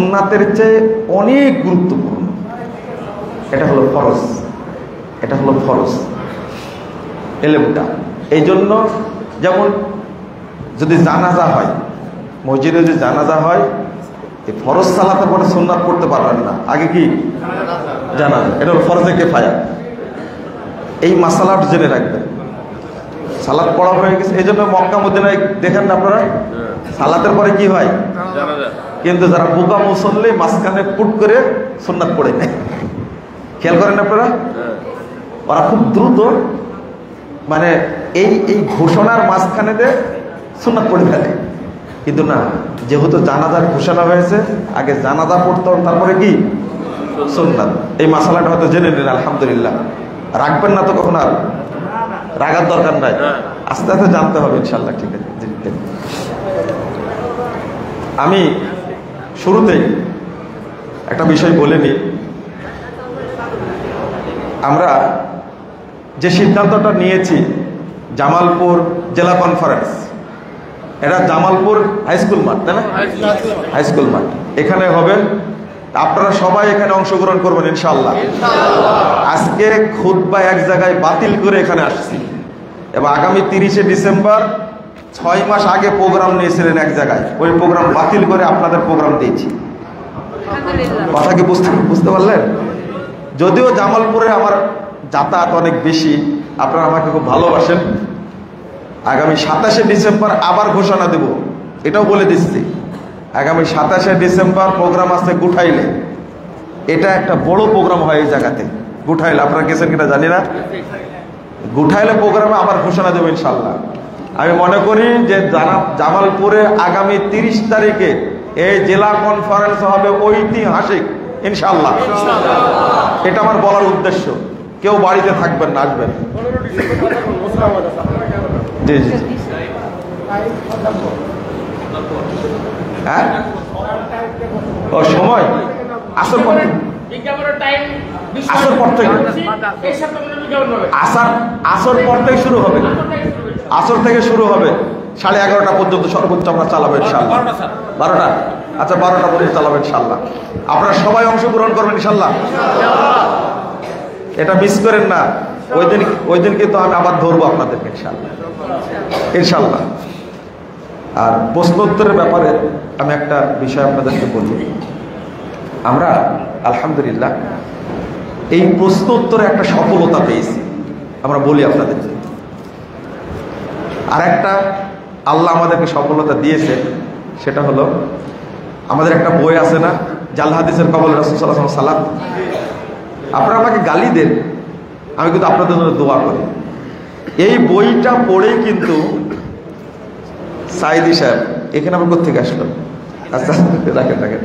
সুন্নাতের চেয়ে অনেক গুরুত্বপূর্ণ। এটা হলো ফরজ, এটা হলো ফরজ এলেমটা। এই জন্য যেমন যদি জানাজা হয়, মসজিদে যদি জানাজা হয়, এই ফরজ সালাতের পরে সুন্নাত পড়তে পারবেন না, আগে কি জানাজা। এটা হলো ফরজে কিফায়া। এই মাসালাটা জেনে রাখবেন। সালাত পড়া হয়ে গেছে, এই জন্য মক্কা মদিনায় দেখেন না আপনারা সালাতের পরে কি হয়, কিন্তু যারা বোকা মুসল্লি মাঝখানে পুট করে সুন্নাত পড়ে নেয়, খেয়াল করেন আপনারা। ওরা খুব দ্রুত মানে এই ঘোষণার মাঝখানে সুন্নাত পড়ে ফেলে। কিন্তু না, যেহেতু জানাজার ঘোষণা হয়েছে, আগে জানাজা পড়তে হবে, তারপরে কি সুন্নাত। এই মাসালাটা হয়তো জেনে নিন, আলহামদুলিল্লাহ। রাখবেন না তো কখন, আর রাগার দরকার নাই, আস্তে আস্তে জানতে হবে ইনশাল্লাহ। ঠিক আছে, আমি শুরুতেই একটা বিষয় বলে নিই। আমরা যে সিদ্ধান্তটা নিয়েছি, জামালপুর জেলা কনফারেন্স, এটা জামালপুর হাই স্কুল মাঠ, তাই না? হাই স্কুল মাঠ এখানে হবে। আপনারা সবাই এখানে অংশগ্রহণ করবেন ইনশাআল্লাহ। আজকে খুতবা এক জায়গায় বাতিল করে এখানে আসছি, এবং আগামী 30শে ডিসেম্বর 6 মাস আগে প্রোগ্রাম নিয়েছিলেন এক জায়গায়, ওই প্রোগ্রাম বাতিল করে আপনাদের প্রোগ্রাম দিয়েছি। কথা কি বুঝতে পারলেন? যদিও জামালপুরে আমার যাতায়াত অনেক বেশি, আপনারা আমাকে খুব ভালোবাসেন। আগামী 27শে ডিসেম্বর আবার ঘোষণা দেব, এটাও বলে দিচ্ছি। আগামী 27শে ডিসেম্বর প্রোগ্রাম আছে গুঠাইলে। এটা একটা বড় প্রোগ্রাম হয় এই জায়গাতে, গুঠাইলে। আপনারা গেছেন কিনা জানি না। গুঠাইলে প্রোগ্রামে আবার ঘোষণা দেবো ইনশাল্লাহ। আমি মনে করি যে জামালপুরে আগামী 30 তারিখে এই জেলা কনফারেন্স হবে ঐতিহাসিক ইনশাল্লাহ। এটা আমার বলার উদ্দেশ্য। কেউ বাড়িতে থাকবেন না, আসবেন। জি জি, হ্যাঁ, ও সময় আসর পর থেকে, আসর পর থেকে শুরু হবে। আসর থেকে শুরু হবে 11:30 পর্যন্ত সর্বোচ্চ আমরা চালাবো ইনশাল্লাহ। 12টা, আচ্ছা 12টা পর্যন্ত চালাবো ইনশাল্লাহ। আপনারা সবাই অংশগ্রহণ করবেন ইনশাল্লাহ। এটা মিস করেন না। ওই দিন কিন্তু আমি আবার ধরবো আপনাদেরকে ইনশাল্লাহ, ইনশাল্লাহ। আর প্রশ্ন উত্তরের ব্যাপারে আমি একটা বিষয় আপনাদেরকে বলি। আমরা আলহামদুলিল্লাহ এই প্রশ্ন উত্তরে একটা সফলতা পেয়েছি, আমরা বলি আপনাদেরকে। আর একটা আল্লাহ আমাদেরকে সফলতা দিয়েছে, সেটা হলো আমাদের একটা বই আছে না, জাল হাদিসের কবল রাসূল সাল্লাল্লাহু আলাইহি ওয়াসাল্লাম। আপনারা আমাকে গালি দেন, আমি কিন্তু আপনাদের জন্য দোয়া করি। এই বইটা পড়েই কিন্তু সাইদি সাহেব, এখানে আমার কোথা থেকে আসলো, আচ্ছা রাখেন,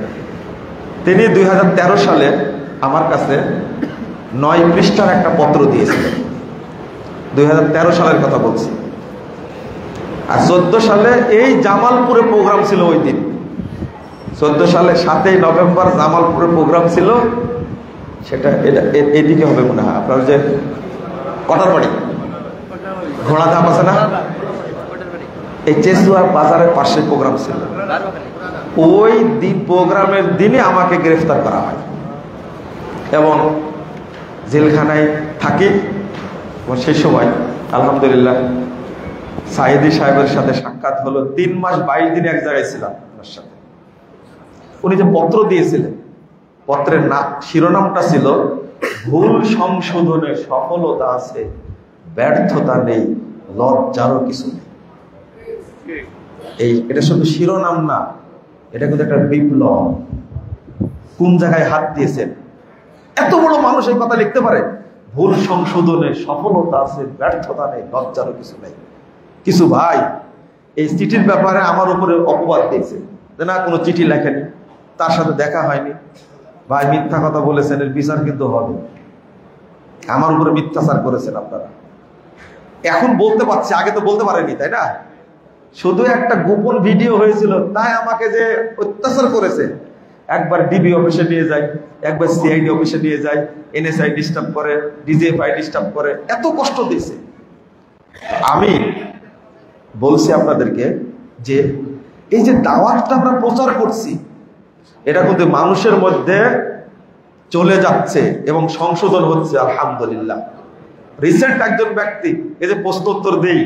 তিনি 2013 সালে আমার কাছে 9 পৃষ্ঠার একটা পত্র দিয়েছিলেন। 2013 সালের কথা বলছি। আর 14 সালে এই জামালপুরে প্রোগ্রাম ছিল। ওই দিন 14 সালে 7ই নভেম্বর জামালপুরে প্রোগ্রাম ছিল। সেটা এদিকে হবে মনে হয়, আপনার যে কটার বাড়ি ঘোড়া ধাপ আছে না, এই চেসুয়া বাজারের পাশে প্রোগ্রাম ছিল। ওই দিন প্রোগ্রামের দিনে আমাকে গ্রেফতার করা হয় এবং জেলখানায় থাকি। এবং সেই সময় আলহামদুলিল্লাহ সাইদি সাহেবের সাথে সাক্ষাৎ হলো। 3 মাস 22 দিন এক জায়গায় ছিলাম ওনার সাথে। উনি যে পত্র দিয়েছিলেন, পত্রের শিরোনামটা ছিল ভুল সংশোধনে সফলতা আছে, ব্যর্থতা নেই, লজ্জারও কিছু নেই। এটা শুধু শিরোনাম না, এটা কিন্তু একটা বিপ্লব। কোন জায়গায় হাত দিয়েছেন? এত বড় মানুষ এই কথা লিখতে পারে? ভুল সংশোধনে সফলতা আছে, ব্যর্থতা নেই, লজ্জারও কিছু নেই। কিছু ভাই এই চিঠির ব্যাপারে আমার উপরে অপবাদ দিয়েছে যে না, কোনো চিঠি লেখেনি, তার সাথে দেখা হয়নি, ভাই মিথ্যা কথা বলেছেন, এর বিচার কিন্তু হবে। আমার উপরে মিথ্যাচার করেছেন আপনারা। এখন বলতে পারছি, আগে তো বলতে পারেনি, তাই না? শুধু একটা গোপন ভিডিও হয়েছিল, তাই আমাকে যে অত্যাচার করেছে। একবার ডিবি অফিসে নিয়ে যায়, একবার সিআইডি অফিসে নিয়ে যায়, এনএসআই ডিস্টার্ব করে, ডিজিএফআই ডিস্টার্ব করে, এত কষ্ট দিয়েছে। আমি বলছি আপনাদেরকে যে এই যে দাওয়াতটা আমরা প্রচার করছি, এটা কিন্তু মানুষের মধ্যে চলে যাচ্ছে এবং সংশোধন হচ্ছে, আলহামদুলিল্লাহ। রিসেন্ট একজন ব্যক্তি, এই যে প্রশ্ন উত্তর দেই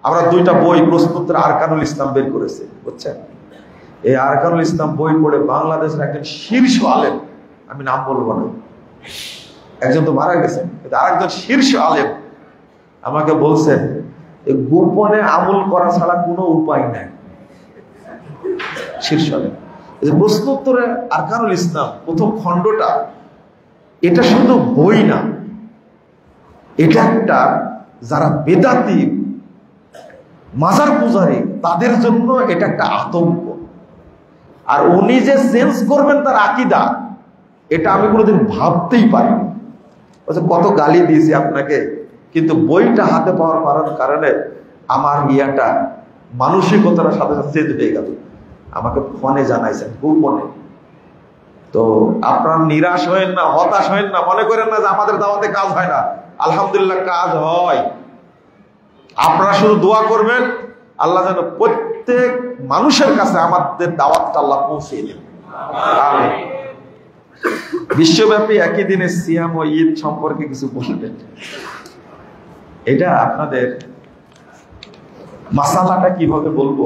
আমরা, 2টা বই প্রশ্ন উত্তর আরকানুল ইসলাম বের করেছে, বুঝছেন? এই আরকানুল ইসলাম বই পড়ে বাংলাদেশের একজন শীর্ষ আলেম, আমি নাম বলবো না, একজন তো মারা গেছেন, কিন্তু আরেকজন শীর্ষ আলেম আমাকে বলছেন গোপনে আমল করা ছাড়া কোনো উপায় নাই। শীর্ষ আলেম, প্রশ্ন উত্তরে আরকানুল ইসলাম প্রথম খণ্ডটা, এটা শুধু বই না, এটা একটা, যারা বেদাতি মাজার পূজারী তাদের জন্য এটা একটা আতঙ্ক। আর উনি যে চেঞ্জ করবেন তার আকীদা, এটা আমি কোনোদিন ভাবতেই পারিনি। কত গালি দিয়েছি আপনাকে, কিন্তু বইটা হাতে পাওয়ার কারণে আমার ইয়াটা, মানসিকতার সাথে সাথে চেঞ্জ হয়ে গেল। আমাকে ফোনে জানাইছেন, গোপনে। তো আপনারা নিরাশ হয়েন না, হতাশ হয়েন না, মনে করেন না যে আমাদের দাওয়াতে কাজ হয় না। আলহামদুলিল্লাহ কাজ হয়। আপনারা শুধু দোয়া করবেন, আল্লাহ যেন প্রত্যেক মানুষের কাছে আমাদের দাওয়াতটা আল্লাহ পৌঁছে দেন। আমিন। বিশ্বব্যাপী একই দিনে সিয়াম ও ঈদ সম্পর্কে কিছু বলবেন। এটা আপনাদের মাসালাটা কিভাবে বলবো,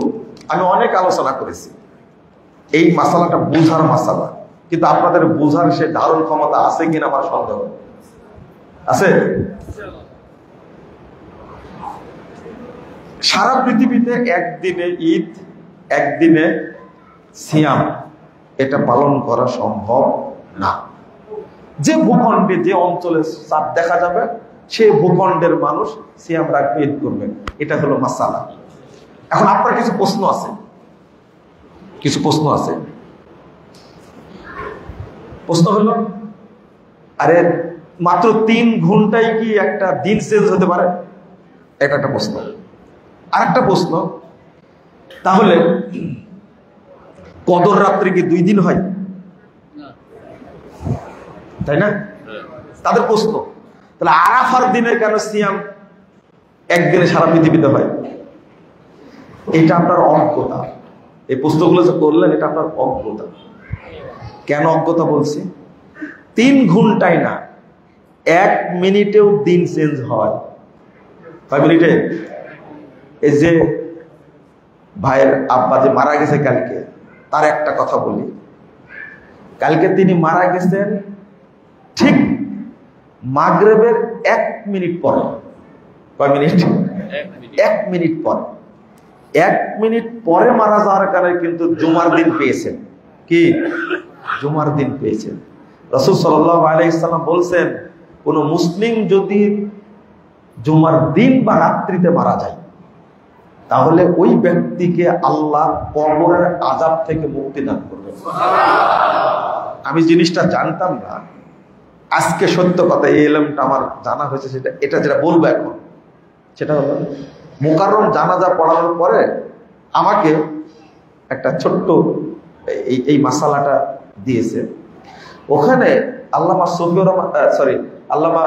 আমি অনেক আলোচনা করেছি। এই মাসালাটা বোঝার মাসালা, কিন্তু আপনাদের বোঝার সে ধারণ ক্ষমতা আছে কিনা আমার সন্দেহ আছে। সারা পৃথিবীতে একদিনে ঈদ, একদিনে সিয়াম, এটা পালন করা সম্ভব না। যে ভূখণ্ডে, যে অঞ্চলে চাঁদ দেখা যাবে, সেই ভূখণ্ডের মানুষ সিয়াম রাখবে, ঈদ করবে। এটা হলো মাসালা। এখন আপনার কিছু প্রশ্ন আছে, প্রশ্ন হলো, আরে মাত্র 3 ঘন্টায় কি একটা দিন চেঞ্জ হতে পারে? এটা একটা প্রশ্ন। আরেকটা প্রশ্ন, তাহলে কদর রাত্রি কি 2 দিন হয়? তাই না? তাদের প্রশ্ন। তাহলে আরাফার দিনে কেন সিয়াম একদিনে সারা পৃথিবীতে হয়? এটা আপনার অজ্ঞতা। এই প্রশ্নগুলো যে করলেন, এটা আপনার অজ্ঞতা। কেন অজ্ঞতা বলছি? 3 ঘন্টায় না, 1 মিনিটেও দিন চেঞ্জ হয়। 5 মিনিটে। এই যে ভাইয়ের আব্বা যে মারা গেছে কালকে, তার একটা কথা বলি। কালকে তিনি মারা গেছেন ঠিক মাগরিবের 1 মিনিট পরে। কয় মিনিট? 1 মিনিট পরে। 1 মিনিট পরে মারা যাওয়ার কারণে কিন্তু জুমার দিন পেয়েছেন। কি? জুমার দিন পেয়েছেন। রাসূল সাল্লাল্লাহু আলাইহি সাল্লাম বলছেন, কোন মুসলিম যদি জুমার দিন বা রাত্রিতে মারা যায়, তাহলে ওই ব্যক্তিকে আল্লাহ কবরের আযাব থেকে মুক্তি দান করবে। আমি জিনিসটা জানতাম না, আজকে সত্য কথা, এই ইলমটা আমার জানা হয়েছে। এটা যেটা বলবো এখন, সেটা হলো মুকাররম জানাজা পড়ানোর পরে আমাকে একটা ছোট্ট এই মাসালাটা দিয়েছে। ওখানে আল্লামা সফিউর রহমান, আল্লামা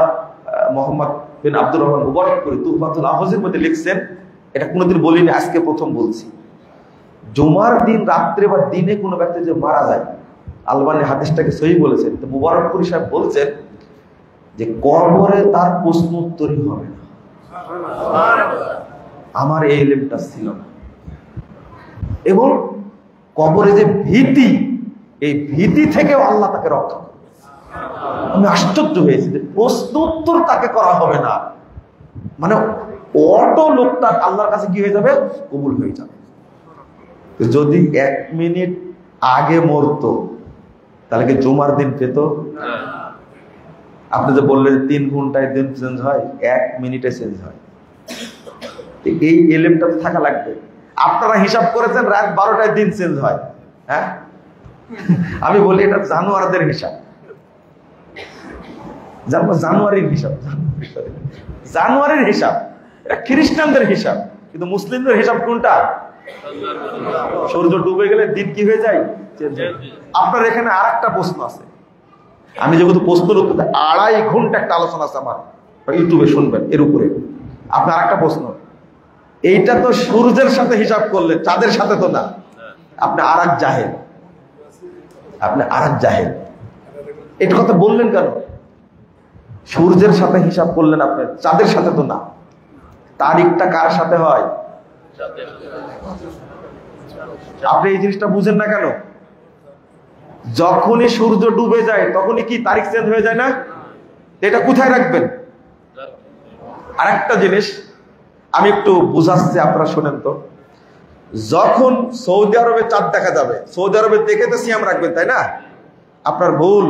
মোহাম্মদ বিন আব্দুর রহমান মুবারকপুরী তুহফাতুল আহওয়াজের মধ্যে লিখছেন, এটা কোনোদিন বলিনি, আজকে প্রথম বলছি। জুমার দিন রাত্রে বা দিনে কোনো ব্যক্তি যে মারা যায়, আলবানী হাদিসটাকে সহি বলেছেন। তো মুবারকপুরী সাহেব বলছেন যে কবরে তার প্রশ্ন উত্তরই হবে না। আমার এই ইলমটা ছিল না। এবং কবরে যে ভীতি, এই ভীতি থেকে আল্লাহ তাকে রক্ষা করবে। আমি আশ্চর্য হয়েছি যে প্রশ্ন উত্তর তাকে করা হবে না, মানে অটো লোকটা আল্লাহর কাছে কি হয়ে যাবে? কবুল হয়ে যাবে। যদি 1 মিনিট আগে মরতো, তাহলে কি জুমার দিন পেত? আপনি যে বললেন 3 ঘন্টায় দিন চেঞ্জ হয়, 1 মিনিটে চেঞ্জ হয়। এই এলেমটা থাকা লাগবে। আপনারা হিসাব করেছেন রাত 12টায় দিন চেঞ্জ হয়। হ্যাঁ, আমি বলি এটা জানুয়ারদের হিসাব, জানুয়ারির হিসাব, জানুয়ারির হিসাব। এটা খ্রিস্টানদের হিসাব, কিন্তু মুসলিমদের হিসাব কোনটা? সূর্য ডুবে গেলে দিন কি হয়ে যায়? আপনার এখানে আর একটা প্রশ্ন আছে। আমি যেহেতু প্রশ্নের উত্তর 2.5 ঘন্টা একটা আলোচনা আছে আমার, ইউটিউবে শুনবেন এর উপরে। আপনার আর একটা প্রশ্ন, এইটা তো সূর্যের সাথে হিসাব করলে, চাঁদের সাথে তো না। আপনি আর এক জাহেল। আপনি আরেক জাহেল। এটা কথা বললেন কেন? সূর্যের সাথে হিসাব করলেন আপনি, চাঁদের সাথে তো না। তারিখটা কার সাথে হয়? আপনি এই জিনিসটা বুঝেন না কেন? যখনই সূর্য ডুবে যায় তখনই কি তারিখ চেঞ্জ হয়ে যায় না? এটা কোথায় রাখবেন? আরেকটা জিনিস আমি একটু বুঝাচ্ছি, আপনারা শোনেন তো। যখন সৌদি আরবে চাঁদ দেখা যাবে, সৌদি আরবে দেখে তো সিয়াম রাখবেন, তাই না? আপনার ভুল।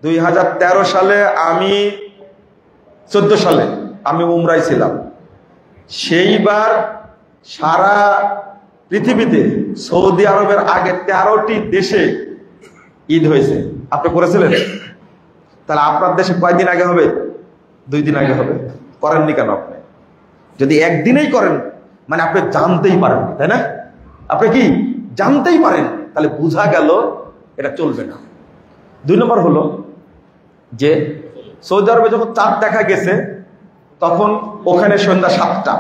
2013 সালে, আমি 14 সালে আমি উমরায় ছিলাম। সেইবার সারা পৃথিবীতে সৌদি আরবের আগে 13টি দেশে ঈদ হয়েছে। আপনি করেছিলেন? তাহলে আপনার দেশে কয়দিন আগে হবে? 2 দিন আগে হবে। করেননি কেন আপনি? যদি একদিনেই করেন মানে আপনি জানতেই পারেন, তাই না? আপনি কি জানতেই পারেন, তাহলে বোঝা গেল এটা চলবে না। 2 নম্বর হলো যে সৌদি আরবে যখন চাঁদ দেখা গেছে তখন ওখানে সন্ধ্যা 7টা,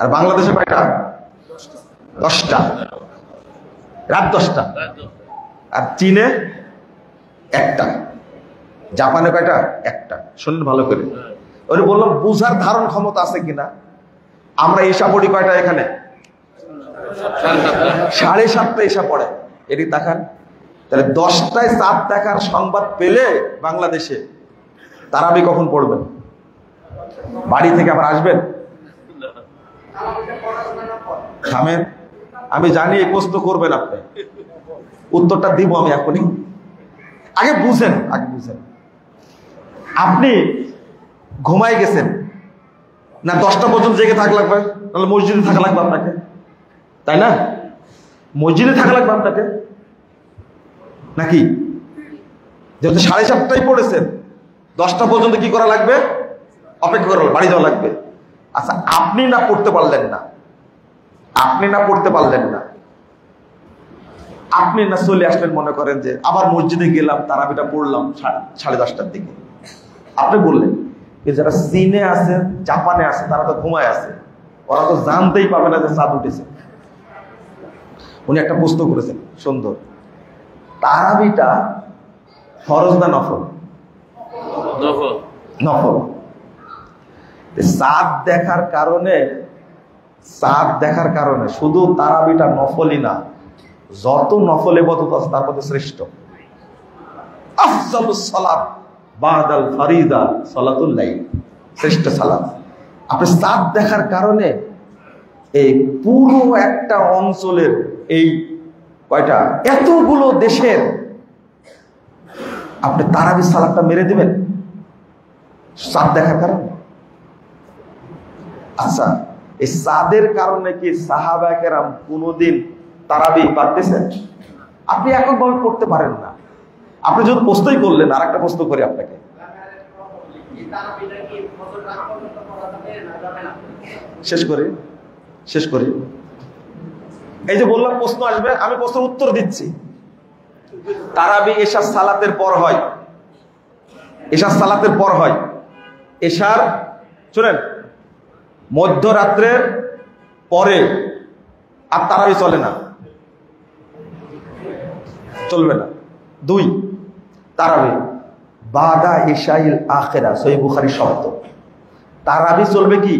আর বাংলাদেশে কয়টা? 10টা, রাত 10টা। আর চীনে 1টা, জাপানে কয়টা? 1টা। শুনুন ভালো করে। ওই বললাম বুঝার ধারণ ক্ষমতা আছে কিনা। আমরা এসা পড়ি কয়টা এখানে? 7:30 এসা পড়ে। এটি দেখান। তাহলে 10টায় চাঁদ দেখার সংবাদ পেলে বাংলাদেশে তারাবি কখন পড়বেন? বাড়ি থেকে আবার আসবেন? থামেন, আমি জানি এই প্রশ্ন করবেন আপনি, উত্তরটা দিব আমি এখনই। আগে বুঝেন, আগে বুঝেন। আপনি ঘুমাই গেছেন না, 10টা পর্যন্ত জেগে থাকা লাগবে, তাহলে মসজিদে থাকা লাগবে আপনাকে, তাই না? মসজিদে থাকা লাগবে আপনাকে নাকি? যেহেতু 7:30টায় পড়েছেন, 10টা পর্যন্ত কি করা লাগবে? অপেক্ষা করা, বাড়ি যাওয়া লাগবে। আচ্ছা, আপনি না পড়তে পারলেন না, আপনি না পড়তে পারলেন না, আপনি না চলে আসলেন, মনে করেন যে আবার মসজিদে গেলাম, তারাবিটা পড়লাম 10:30টার দিকে। আপনি বললেন, যারা চীনে আছে, জাপানে আছে, তারা তো ঘুমায় আছে, ওরা তো জানতেই পাবে না যে চাঁদ উঠেছে। উনি একটা প্রশ্ন করেছেন সুন্দর, তারাবিটা ফরজ না নফল? নফল। চাঁদ দেখার কারণে, চাঁদ দেখার কারণে শুধু তারাবিটা নফলই না, যত নফল ইবাদত আছে তার মধ্যে শ্রেষ্ঠ। আফজালুস সালাত বাদাল ফারিদা সালাতুল লাইল, শ্রেষ্ঠ সালাত। আপনি চাঁদ দেখার কারণে এই পুরো একটা অঞ্চলের, এই কয়টা এতগুলো দেশের আপনি তারাবি সালাতটা মেরে দিবেন চাঁদ দেখার কারণে। আচ্ছা, এই চাঁদের কারণে কি সাহাবায়ে কেরাম কোনদিন তারাবি বাদ দিয়েছেন? আপনি এককভাবে পড়তে পারেন না। আপনি যদি প্রশ্নই করলেন, আর একটা প্রশ্ন করি আপনাকে, শেষ করি। এই যে বললাম প্রশ্ন আসবে, আমি প্রশ্নের উত্তর দিচ্ছি। তারাবি এশার সালাতের পর হয়, এশার সালাতের পর হয়। এশার, শুনেন, মধ্যরাত্রের পরে আর তারাবি চলে না, চলবে না। 2, তারাবি বাদা ইশাইল আখিরা, সহিহ বুখারী শব্দ। তারাবি চলবে কি?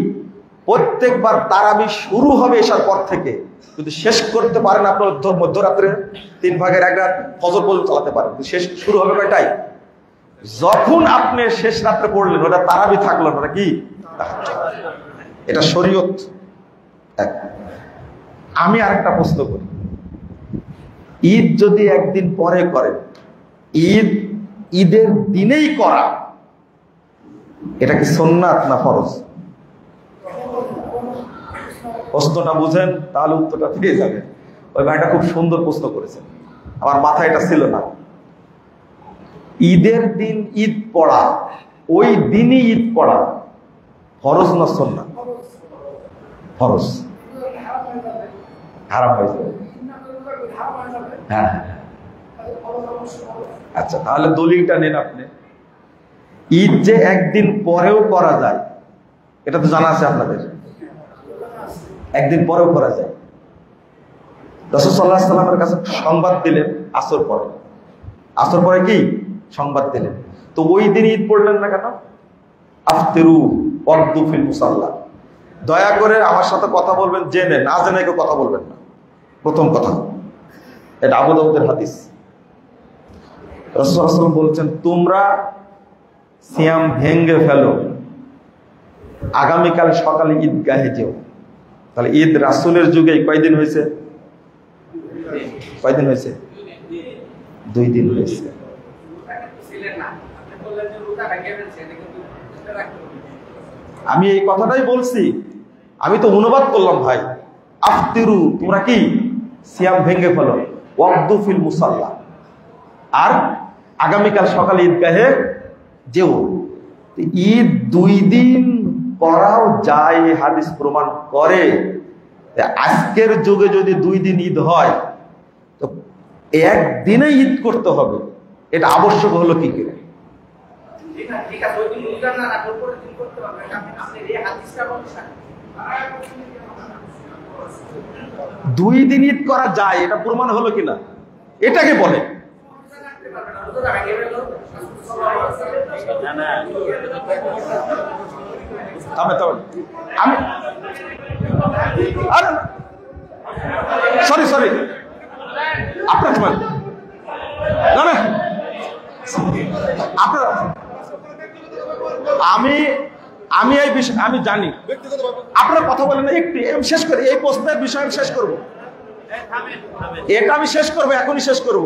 প্রত্যেকবার তারাবি শুরু হবে এশার পর থেকে, যদি শেষ করতে পারেন আপনার মধ্যরাত্রে 3 ভাগের 1 রাত ফজর পর্যন্ত চালাতে পারেন, শেষ শুরু হবে কয়টায়? যখন আপনি শেষ রাত্রে পড়লেন ওটা তারাবি থাকলো না, কি? এটা শরীয়ত। আমি আরেকটা প্রশ্ন করি, ঈদ যদি একদিন পরে করেন, ঈদের দিনেই করা, এটা কি সুন্নাত না ফরজ? প্রশ্নটা বুঝেন, তাহলে উত্তরটা পেয়ে যাবেন। ওই ভাইটা খুব সুন্দর প্রশ্ন করেছেন, আমার মাথায় এটা ছিল না। ঈদের দিন ঈদ পড়া, ওই দিনই ঈদ পড়া ফরজ না সুন্নাত? ফরজ। হারাম হয়ে যাবে। হ্যাঁ, আচ্ছা, তাহলে দলিলটা নেন আপনি। ঈদ যে একদিন পরেও করা যায়, এটা তো জানা আছে আপনাদের, একদিন পরেও করা যায়। রাসূল সাল্লাল্লাহু আলাইহি ওয়াসাল্লামের কাছে সংবাদ দিলেন, আসর পরে। আসর পরে কি সংবাদ দিলেন, তো ওই দিন ঈদ পড়লেন না কেন? আফতিরু ওয়াগদু ফিল মুসাল্লা, দয়া করে আমার সাথে কথা বলবেন জেনে, না জেনে কেউ কথা বলবেন না, প্রথম কথা। এটা আবু দাউদের হাদিস। রাসূল সাল্লাল্লাহু আলাইহি ওয়াসাল্লাম বলছেন, তোমরা সিয়াম ভেঙ্গে ফেলো, আগামীকাল সকালে ঈদগাহে যেও। তাহলে ঈদ রাসূলের যুগে কয়দিন হয়েছে? কয়দিন হয়েছে? 2 দিন হয়েছে। আমি এই কথাটাই বলছি, আমি তো অনুবাদ করলাম ভাই। আফতিরু, তোমরা কি সিয়াম ভেঙ্গে ফেলো, ওয়াগদু ফিল মুসাল্লা, আর আগামীকাল সকালে ঈদগাহে যেও। ঈদ 2 দিন করাও যায়, হাদিস প্রমাণ করে। আজকের যুগে যদি 2 দিন ঈদ হয়, তো একদিনে ঈদ করতে হবে, এটা আবশ্যক হলো কি করে? 2 দিন ঈদ করা যায়, এটা প্রমাণ হলো কিনা এটাকে বলে। আমি সরি আপনার না না আপনার আমি এই বিষয় আমি জানি, আপনার কথা বলেন একটু শেষ করি, এই প্রশ্নের বিষয় আমি শেষ করবো, এটা আমি শেষ করবো, এখনই শেষ করব।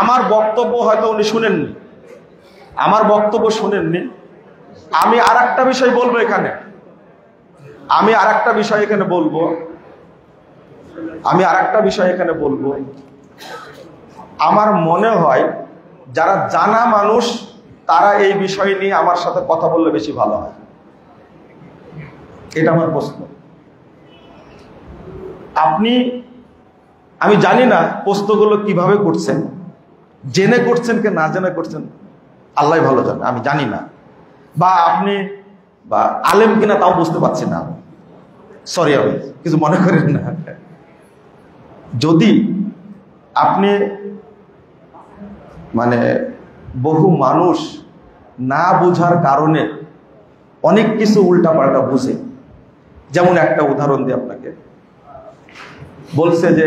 আমার বক্তব্য হয়তো উনি শুনেননি, আমার বক্তব্য শুনেননি। আমি আর একটা বিষয় বলবো এখানে, আমার মনে হয় যারা জানা মানুষ তারা এই বিষয় নিয়ে আমার সাথে কথা বললে বেশি ভালো হয়, এটা আমার প্রশ্ন। আমি জানি না প্রশ্নগুলো কিভাবে করছেন, জেনে করছেন কি না জেনে করছেন আল্লাহ ভালো জানে, আমি জানি না, বা আপনি বা আলেম কিনা তাও বুঝতে পারছি না, সরি, আমি কিছু মনে করেন না। যদি আপনি মানে বহু মানুষ না বুঝার কারণে অনেক কিছু উল্টাপাল্টা বুঝে, যেমন একটা উদাহরণ দিই আপনাকে, বলছে যে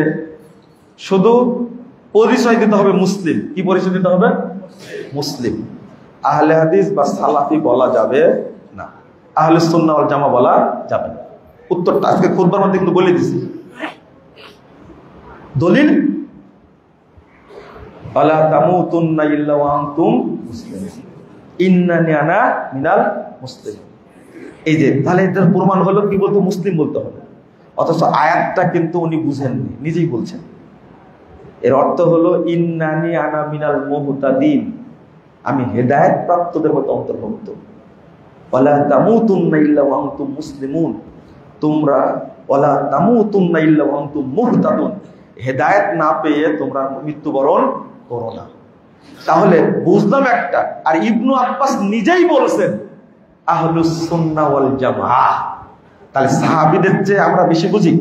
শুধু পরিচয় দিতে হবে মুসলিম। কি পরিচয় দিতে হবে? মুসলিম। আহলে হাদিস বা সালাফি বলা যাবে না, আহলে সুন্নাহ ওয়াল জামা বলা যাবে না। উত্তরটা আজকে খুতবার মধ্যে কিন্তু বলে দিছি। দলিল ওয়ালা তামুতুন্না ইল্লা ওয়া আনতুম মুসলিমুন, ইন্নানি আনা মিনাল মুসলিমিন। এই যে তাহলে এটার প্রমাণ হলো কি বলতে মুসলিম বলতে হবে, অথচ আয়াতটা কিন্তু উনি বুঝেননি, নিজেই বলছেন। এর অর্থ হলো ইন্নানি আনা মিনাল মুহতাদিন, আমি হেদায়েত প্রাপ্তদের মধ্যে অন্তর্ভুক্ত। ওয়ালা তামুতুন্না ইল্লা ওয়া আনতুম মুসলিমুন, তোমরা ওয়ালা তামুতুন্না ইল্লা ওয়া আনতুম মুহতাদুন, হেদায়েত না পেয়ে তোমরা মৃত্যুবরণ করো না। তাহলে বুঝলাম একটা। আর ইবনু আব্বাস নিজেই বলেছেন আহলুস সুন্নাহ ওয়াল জামাআহ, তাহলে সাহাবীদের চেয়ে আমরা বেশি বুঝি?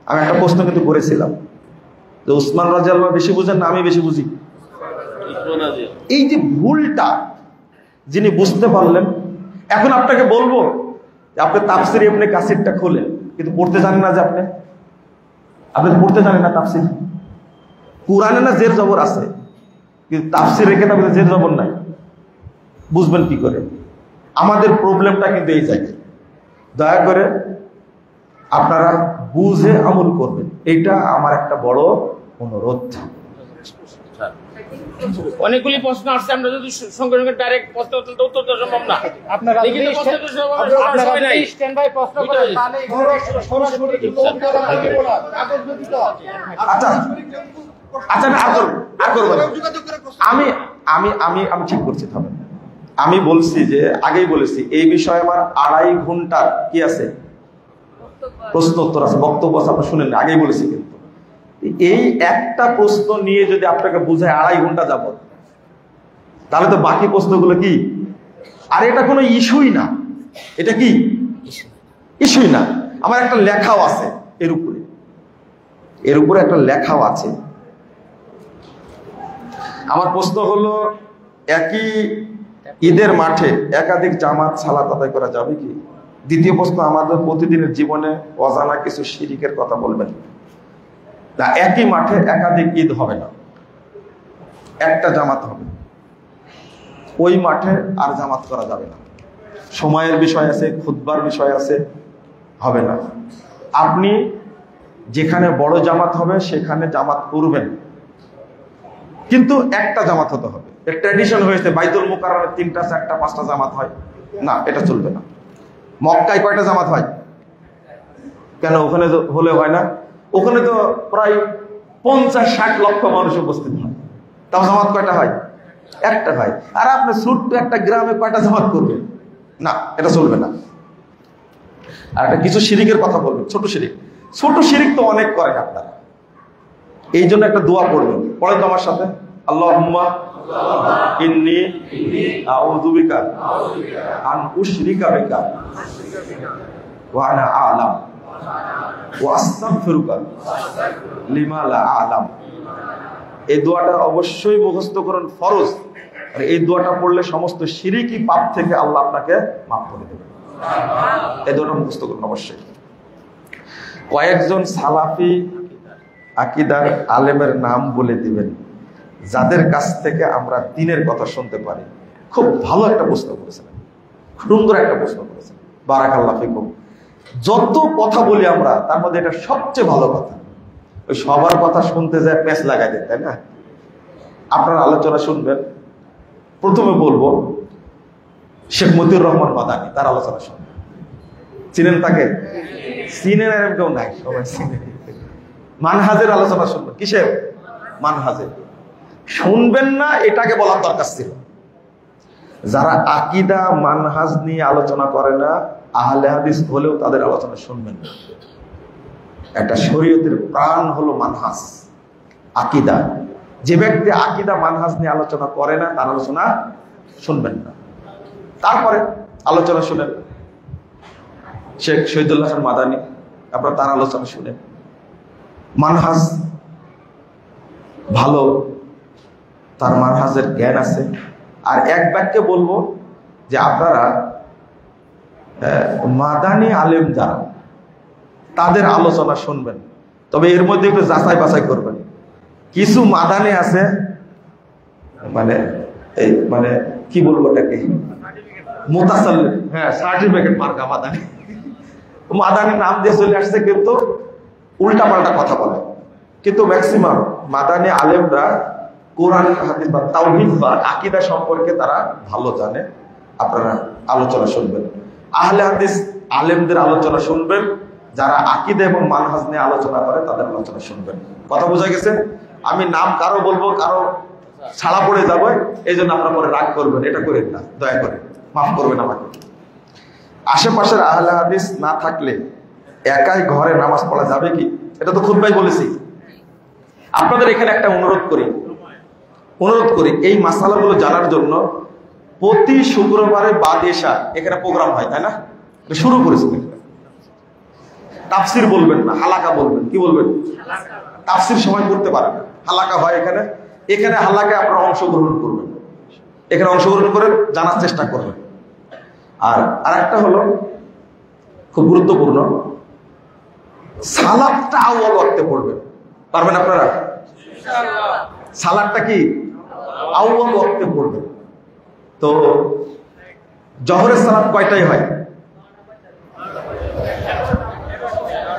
আমি একটা প্রশ্ন কিন্তু করেছিলাম যে উসমান রাদিয়াল্লাহু আনহু বেশি বুঝেন না আমি বেশি বুঝি? এই যে ভুলটা যিনি বুঝতে পারলেন, এখন আপনাকে বলবো যে আপনি তাফসীর ইবনে কাসিরটা খোলেন, কিন্তু পড়তে জানেন না, যে আপনি পড়তে জানেন না তাফসীর। কুরআনে না জের জবর আছে, কিন্তু তাফসীরে কিতাবে জের জবর নাই, বুঝবেন কি করে? আমাদের প্রবলেমটা কিন্তু এই জায়গায়। দয়া করে আপনারা বুঝে আমল করবেন, এটা আমার একটা বড় অনুরোধ। অনেকগুলি প্রশ্ন আসছে, আমরা যদি সঙ্গে সঙ্গে ডাইরেক্ট প্রশ্ন উত্তর দেওয়া সম্ভব না। আপনারা স্ট্যান্ড বাই প্রশ্ন করেন, তাহলে আমি ঠিক করছি। আমি বলছি যে আগেই বলেছি এই বিষয়ে আমার 2.5 ঘন্টার কি আছে, প্রশ্ন উত্তর আছে, বক্তব্য আছে, আপনি শুনেন, আগেই বলেছি। কিন্তু এই একটা প্রশ্ন নিয়ে যদি আপনাকে বুঝায় 2.5 ঘন্টা যাবত, তাহলে তো বাকি প্রশ্নগুলো কি? আর এটা কোনো ইস্যুই না, এটা কি ইস্যুই না। আমার একটা লেখাও আছে এর উপরে একটা লেখাও আছে আমার প্রশ্ন হলো, একই ঈদের মাঠে একাধিক জামাত সালাত আদায় করা যাবে কি? দ্বিতীয় প্রশ্ন, আমাদের প্রতিদিনের জীবনে অজানা কিছু শিরিকের কথা বলবেন। তা একই মাঠে একাধিক ঈদ হবে না, একটা জামাত হবে, ওই মাঠে আর জামাত করা যাবে না। সময়ের বিষয় আছে, খুতবার বিষয় আছে, হবে না। আপনি যেখানে বড় জামাত হবে সেখানে জামাত করবেন, কিন্তু একটা জামাত হতে হবে। এর ট্র্যাডিশন হয়েছে বাইতুল মুকাররমে 3টা 4টা 5টা জামাত হয়, না, এটা চলবে না। মক্কায় কয়টা জামাত হয়? কেন ওখানে হলে হয় না? ওখানে তো প্রায় 50-60 লক্ষ মানুষ উপস্থিত হয়, তাও জামাত কয়টা হয়? একটা হয়। আর আপনি ছোট্ট একটা গ্রামে কয়টা জামাত করবেন? না, এটা চলবে না। আর একটা কিছু শিরিকের কথা বলবেন, ছোট শিরিক। ছোট শিরিক তো অনেক করেন আপনারা, এই জন্য একটা দোয়া পড়বেন। পড়েন তো আমার সাথে, আল্লাহুম্মা ইন্নী আউযু বিকা আন উশরিকা বিকা ওয়া আনা আ'লাম ওয়া আস্তাগফিরুকা লিমা লা আ'লাম। এই দোয়াটা অবশ্যই মুখস্থ করুন, ফরজ। আর এই দোয়াটা পড়লে সমস্ত শিরকি পাপ থেকে আল্লাহ আপনাকে মাফ করে দেবেন। এই দোয়াটা মুখস্থ করুন অবশ্যই। কয়েকজন সালাফি আকীদার আলেমের নাম বলে দিবেন যাদের কাছ থেকে আমরা দ্বীনের কথা শুনতে পারি। খুব ভালো একটা প্রশ্ন করেছেন, সুন্দর একটা প্রশ্ন করেছেন, বারাকাল্লাহ ফিকুম। যত কথা বলি আমরা তার মধ্যে এটা সবচেয়ে ভালো কথা। ওই সবার কথা শুনতে যায় প্যাঁচ লাগাই দেন, তাই না? আপনার আলোচনা শুনবেন। প্রথমে বলবো শেখ মতিউর রহমান মাদানী, তার আলোচনা শুনবেন। চিনেন তাকে? চিনেন এরকম কেউ নাই, সবাই চিনেন। মানহাজের আলোচনা শুনবেন। কিসের? মানহাজের। শুনবেন না এটাকে বলার দরকার ছিল। যারা আকীদা মানহাজ নিয়ে আলোচনা করে না, আহলে হাদিস হলেও তাদের আলোচনা শুনবেন না। একটা শরীয়তের প্রাণ হলো মানহাজ, আকীদা। যে ব্যক্তি আকীদা মানহাজ নিয়ে আলোচনা করে না তার আলোচনা শুনবেন না। তারপরে আলোচনা শুনেন শেখ শহীদুল্লাহ খান মাদানী, আপনারা তার আলোচনা শুনেন। মানহাজ ভালো, তার মানহাজের জ্ঞান আছে। আর এক বাক্যে বলবো যে আপনারা মাদানী আলেম যারা, তাদের আলোচনা শুনবেন, তবে এর মধ্যে একটু যাচাই বাছাই করবেন। কিছু মাদানী আছে মানে এই মানে কি বলবো এটাকে, মুতাসাল্লিম, হ্যাঁ, সার্টিফিকেট মার্কা মাদানী। মাদানী নাম দিয়ে চলে আসছে, কিন্তু উল্টা পাল্টা কথা বলে। কিন্তু ম্যাক্সিমাম মাদানী আলেমরা কোরআন হাদিস বা তাওহীদ বা আকীদা সম্পর্কে তারা ভালো জানে। আপনারা আলোচনা শুনবেন, আহলে হাদিস আলেমদের আলোচনা শুনবেন, যারা আকীদা এবং মানহাজ নিয়ে আলোচনা করে তাদের আলোচনা শুনবেন। কথা বোঝা গেছে? আমি নাম কারো বলবো, কারো ছাড়া পড়ে যাবো, এই জন্য আপনারা পরে রাগ করবেন, এটা করেন না, দয়া করে মাফ করবেন আমাকে। আশেপাশের আহলে হাদিস না থাকলে একাই ঘরে নামাজ পড়া যাবে কি? এটা তো খুতবায় বলেছি। আপনাদের এখানে একটা অনুরোধ করি এই মাসালাগুলো জানার জন্য। প্রতি শুক্রবারে বাদ এশা এখানে প্রোগ্রাম হয়, তাই না? শুরু করেছেন। তাফসির বলবেন না, হালাকা বলবেন। কি বলবেন? তাফসির সময় করতে পারেন, হালাকা হয় এখানে। এখানে হালাকায় আপনারা অংশগ্রহণ করবেন, এখানে অংশগ্রহণ করে জানার চেষ্টা করবেন। আর আরেকটা হলো খুব গুরুত্বপূর্ণ, সালাতটা আউয়াল ওয়াক্তে পড়বেন। পারবেন আপনারা? সালাতটা কি আউয়াল ওয়াক্তে পড়বেন। তো জোহরের সালাত কয়টায় হয়?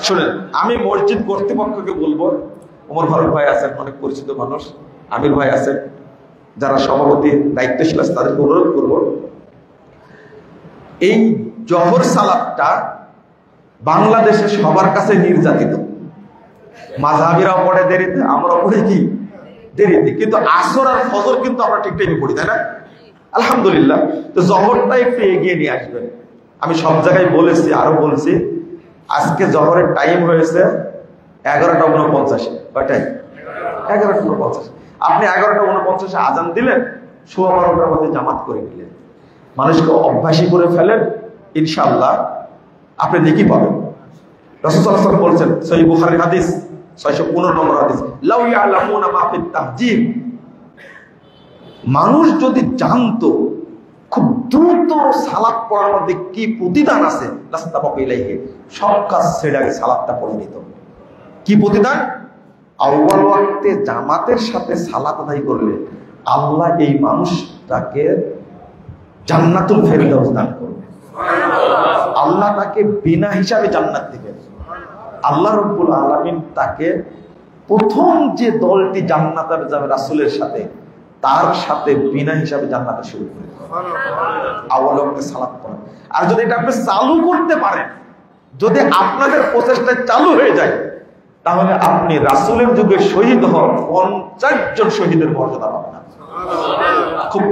শুনেন, আমি মসজিদ কর্তৃপক্ষকে বলবো, ওমর ফারুক ভাই আছেন, অনেক পরিচিত মানুষ, আমির ভাই আছেন, যারা সভাপতি দায়িত্বশীল আছে, তাদেরকে অনুরোধ করবো, এই জোহর সালাতটা বাংলাদেশে সবার কাছে নির্যাতিত। মাযহাবিরাও পড়ে দেরিতে, আমরা পড়ি কি দেরিতে, কিন্তু আসর আর ফজর কিন্তু আমরা ঠিক টাইমে পড়ি, তাই না? আলহামদুলিল্লাহ। তো জোহরটা একটু এগিয়ে নিয়ে আসবেন। আমি সব জায়গায় বলেছি, আরো বলছি, আজকে জোহরের টাইম হয়েছে 11:49। কয়টাই? 11:49। আপনি 11:49 আজান দিলেন, 12:15 মধ্যে জামাত করে নিলেন, মানুষকে অভ্যাসী করে ফেলেন, ইনশাআল্লাহ আপনি নেকি পাবেন। রাসূল সাল্লাল্লাহু আলাইহি ওয়াসাল্লাম বলেছেন, সহিহ বুখারীর হাদিস 615 নম্বর হাদিস, লাউ ইয়ালামুনা মা ফিত তাহজিব মানুষ যদি জানতো খুব দ্রুত সালাত পড়ার মধ্যে কি প্রতিদান আছে, সব কাজ ছেড়ে আগে সালাতটা পড়ে নিত। কি প্রতিদান? আউয়াল ওয়াক্তে জামাতের সাথে সালাত আদায় করলে আল্লাহ এই মানুষটাকে জান্নাতুল ফেরদাউস দান করবে। আল্লাহ তাকে বিনা হিসাবে জান্নাত দিবেন। আল্লাহ রাব্বুল আলামিন তাকে প্রথম যে দলটি জান্নাতে যাবে রাসূলের সাথে, তার সাথে বিনা হিসাবে জান্নাতে শুরু করে আউয়াল ওয়াক্তে সালাত পড়া। আর যদি এটা আপনি চালু করতে পারেন, যদি আপনাদের প্রচেষ্টায় চালু হয়ে যায়, তাহলে আপনি রাসূলের যুগে শহীদ হন 50 জন শহীদের মর্যাদা পাবেন। খুব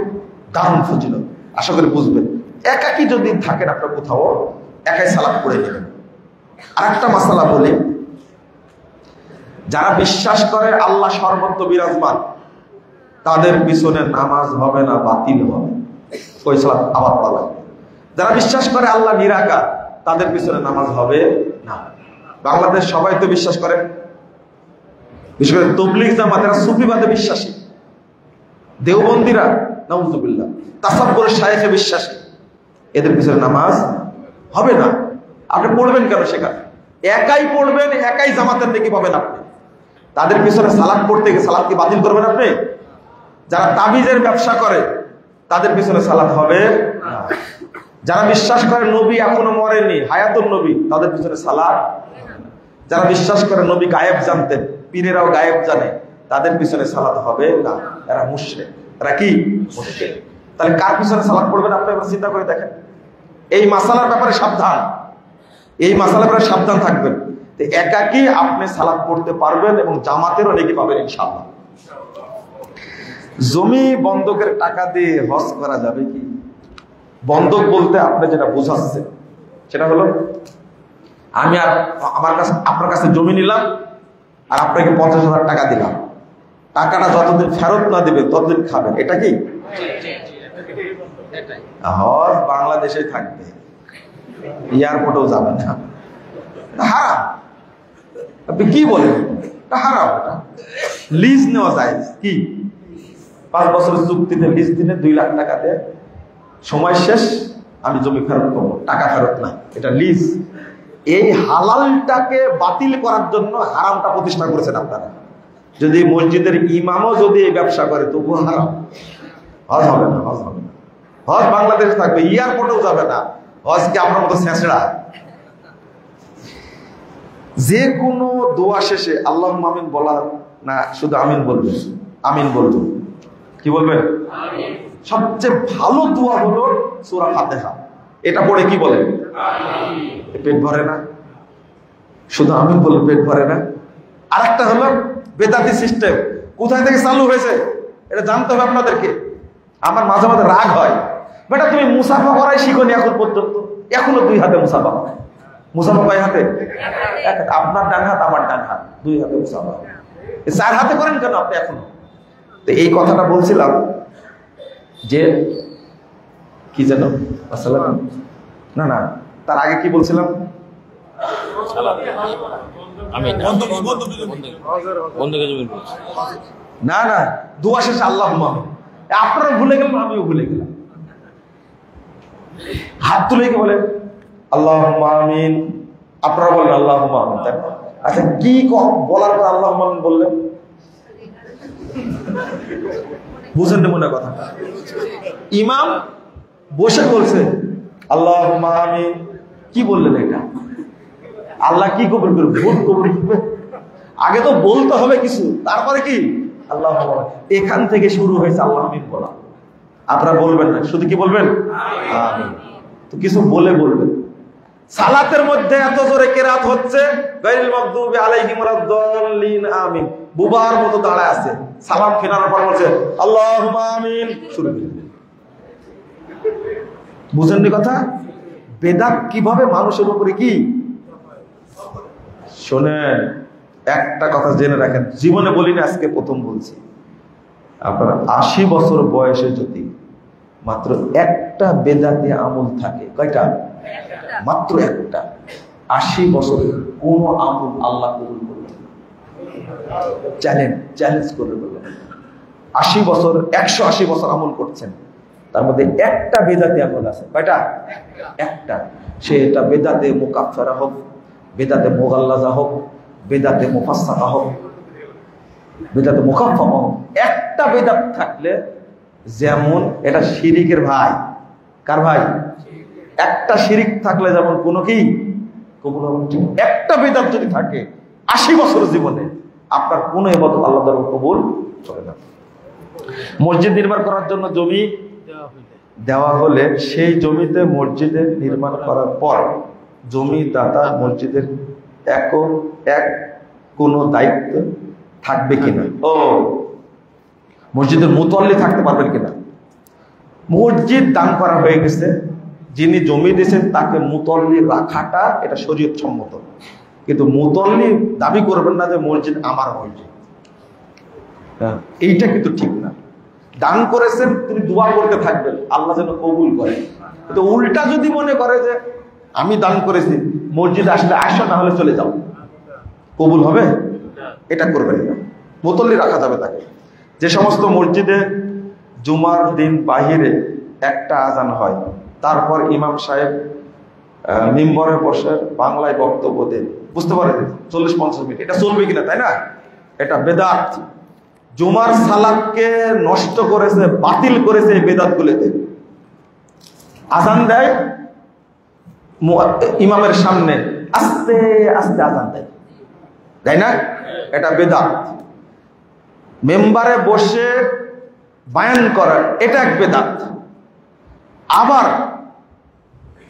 দারুণ ফজিলত, আশা করি বুঝবেন। একাকী যদি থাকেন আপনার কোথাও, একাই সালাত পড়ে নেবেন। আর একটা মাসালা বলি, যারা বিশ্বাস করে আল্লাহ সর্বত্র বিরাজমান, তাদের পিছনে নামাজ হবে না, বাতিল হবে, ওই সালাত আবার পড়া লাগবে। যারা বিশ্বাস করে আল্লাহ নিরাকার, তাদের পিছনে নামাজ হবে না। বাংলাদেশ সবাই তো বিশ্বাস করে, বিশেষ করে তাবলীগ জামাতেরা সুফিবাদে বিশ্বাসী, দেওবন্দীরা নাউজুবিল্লাহ তাসাব্বুরের শায়েখে বিশ্বাসী, এদের পিছনে নামাজ হবে না। আপনি পড়বেন কেন সেখানে? একাই পড়বেন, একাই জামাতের নেকি পাবেন আপনি। তাদের পিছনে সালাত পড়তে গিয়ে সালাত কি বাতিল করবেন আপনি? যারা তাবিজের ব্যবসা করে, তাদের পিছনে সালাত হবে না। যারা বিশ্বাস করে নবী এখনো মরেননি, হায়াতুন নবী, তাদের পিছনে সালাত। যারা বিশ্বাস করে নবী গায়েব জানতেন, পীরেরাও গায়েব জানে, তাদের পিছনে সালাত হবে না। এরা মুশরিক। এরা কি? মুশরিক। তাহলে কার পিছনে সালাত পড়বেন আপনি একবার চিন্তা করে দেখেন। এই মাসালার ব্যাপারে সাবধান, এই মাসালার ব্যাপারে সাবধান থাকবেন। তো একাকী আপনি সালাত পড়তে পারবেন এবং জামাতেরও নেকি পাবেন ইনশাআল্লাহ। জমি বন্ধকের টাকা দিয়ে হজ করা যাবে কি? বন্ধক বলতে আপনি যেটা বোঝাচ্ছেন সেটা হলো, আমি আর আমার কাছে আপনার কাছে জমি নিলাম, আর আপনাকে 50,000 টাকা দিলাম, টাকাটা যতদিন ফেরত না দিবে ততদিন খাবেন, এটা কি? হজ বাংলাদেশে থাকবে, এয়ারপোর্টেও যাবেন না, হারাম। আপনি কি বলেন? এটা হারাম। এটা লিজ নেওয়া যায় কি? 5 বছরের চুক্তিতে লিজ দিনে 2 লাখ টাকা দেয়, সময় শেষ আমি জমি ফেরত পাবো, টাকা ফেরত নাই, এটা লিজ। এই হালালটাকে বাতিল করার জন্য হারামটা প্রতিষ্ঠা করেছেন আপনারা। যদি মসজিদের ইমামও যদি এই ব্যবসা করে তবুও হারাম, হজ হবে না, হজ হবে না। হজ বাংলাদেশে থাকবে, এয়ারপোর্টেও যাবে না। হজ কি আপনার মতো ছেঁচড়া? যে কোনো দোয়া শেষে আল্লাহুম্মা আমিন বলা না, শুধু আমিন বলবেন। আমিন বলবেন, কি বলবেন? আমিন। সবচেয়ে ভালো দোয়া হলো সূরা ফাতিহা। এটা পড়ে কি বলেন? আমিন। পেট ভরে না? শুধু আমিন বললে পেট ভরে না? আরেকটা হলো বেদাতি সিস্টেম, কোথায় থেকে চালু হয়েছে এটা জানতে হবে আপনাদেরকে। আমার মাঝে মাঝে রাগ হয়, বেটা তুমি মুসাফা করাই শিখোনি এখন পর্যন্ত, এখনো 2 হাতে মুসাফা করে। মুসাফা কয় হাতে? আপনার ডান হাত, আমার ডান হাত, 2 হাতে মুসাফা। 4 হাতে করেন কেন আপনি এখনো? তো এই কথাটা বলছিলাম যে কি যেন আসসালাম, না না তার আগে কি বলছিলাম? না না দোয়া শেষে আল্লাহুম্মা আমিন। আপনারা ভুলে গেলেন, আমিও ভুলে গেলাম। হাত তুলে কি বলেন? আল্লাহুম্মা আমিন। আপনারা বলেন আল্লাহুম্মা আমিন। আচ্ছা কি বলার পর আল্লাহুম্মা আমিন বললেন? বুঝেন না মনে কথা? ইমাম বসে বলছে আল্লাহুম্মা আমিন, কি বললেন এটা? আল্লাহ কি কবুল করবে? ভুল কবুল করবে? আগে তো বলতে হবে কিছু, তারপরে কি আল্লাহুম্মা আমিন। এখান থেকে শুরু হয়েছে আল্লাহ আমিন বলা। আপনারা বলবেন না, শুধু কি বলবেন? আমিন। তো কিছু বলে বলবেন। সালাতের মধ্যে এত জোরে কেরাত হচ্ছে, গায়রিল মাগদুবি আলাইহিম ওয়ালাদ-দাল্লিন আমিন, বুবার মতো দাঁড়ায় আছে, সালাম ফেরানোর পর বলছে আল্লাহুম্মা আমিন, শুরু করে। বুঝেননি কথা? বেদাত কিভাবে মানুষের উপরে কি? শোনেন, একটা কথা জেনে রাখেন, জীবনে বলি না, আজকে প্রথম বলছি। আপনার 80 বছর বয়সে যদি মাত্র একটা বেদাতি আমল থাকে, কয়টা? মাত্র একটা। 80 বছরের কোন আমল আল্লাহ কবুল করবেন? চ্যালেঞ্জ করে বলবেন 80 বছর 180 বছর আমল করছেন, তার মধ্যে একটা বেদাতে আমল আছে। কয়টা? একটা। সে এটা বেদাতে মুকাফফারা হোক, বেদাতে মুগাল্লাজা হোক, বেদাতে মুফাসসাকা হোক, বেদাতে মুকাফফা হোক, একটা বেদাত থাকলে যেমন এটা শিরিকের ভাই। কার ভাই? একটা শিরিক থাকলে যেমন কোনো কি কবুল হবে না। একটা বেদাত যদি থাকে 80 বছর জীবনে, আপনার কোনো ইবাদত আল্লাহ দ্বারা কবুল হবে না। মসজিদ নির্মাণ করার জন্য জমি দেওয়া হলে সেই জমিতে মসজিদের নির্মাণ করার পর জমিদাতা মসজিদের এক কোনো দায়িত্ব থাকবে কিনা? ও, মসজিদের মুতল্লি থাকতে পারবেন কিনা? মসজিদ দান করা হয়ে গেছে, যিনি জমি দিয়েছেন তাকে মুতল্লি রাখাটা এটা শরীয়ত সম্মত, কিন্তু মুতল্লি দাবি করবেন না যে মসজিদ আমার মসজিদ, এইটা কিন্তু ঠিক না। দান করেছেন, তিনি দোয়া করতে থাকবেন আল্লাহ যেন কবুল করে। কিন্তু উল্টা যদি মনে করে যে আমি দান করেছি, মসজিদ আসলে আসো, না হলে চলে যাও, কবুল হবে? এটা করবেন না, মুতল্লি রাখা যাবে তাকে। যে সমস্ত মসজিদে জুমার দিন বাহিরে একটা আজান হয়, তারপর ইমাম সাহেব মিম্বরে বসে বাংলায় বক্তব্য দেন, বুঝতে পারেন 40-50 মিনিট, এটা চলবে কিনা, তাই না? এটা বেদাত। জুমার সালাতকে নষ্ট করেছে, বাতিল করেছে এই বেদাত গুলোতে। আজান দেয় ইমামের সামনে, আস্তে আস্তে আজান দেয়, তাই না? এটা বেদাত। মেম্বারে বসে বায়ান করা, এটা এক বেদাত। আবার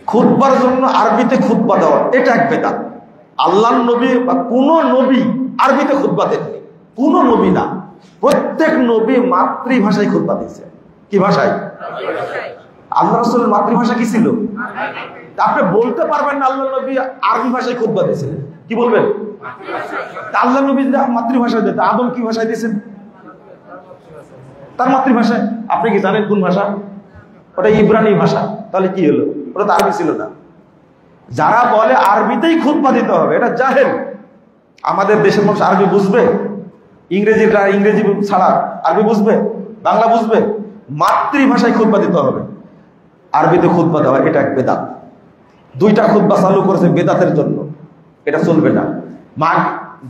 খুতবার জন্য আরবিতে খুতবা দেওয়া, এটা এক বেদাত। আল্লাহর নবী বা কোন নবী আরবিতে খুতবা দেননি, কোন নবী না। প্রত্যেক নবী মাতৃভাষায় খুতবা দিয়েছে। কি ভাষায়? আল্লাহ রাসূলের মাতৃভাষা কি ছিল? আপনি বলতে পারবেন না আল্লাহ নবী আরবি ভাষায় খুতবা দিয়েছিলেন, কি বলবেন? আল্লাহ নবী মাতৃভাষায় দিতেন, আদম কি ভাষায় দিয়েছেন? তার মাতৃভাষায়। আপনি কি জানেন কোন ভাষা? ওটা ইব্রানি ভাষা। তাহলে কি হলো? ওটা তো আরবি ছিল না। যারা বলে আরবিতেই খুতবা দিতে হবে, এটা জাহেল। আমাদের দেশের মানুষ আরবি বুঝবে? ইংরেজি ছাড়া আরবি বুঝবে? বাংলা বুঝবে? মাতৃভাষায় খুতবা দিতে হবে, আরবিতে খুতবা দেওয়া এটা এক বেদাত। 2টা খুতবা চালু করেছে বেদাতের জন্য, এটা চলবে না।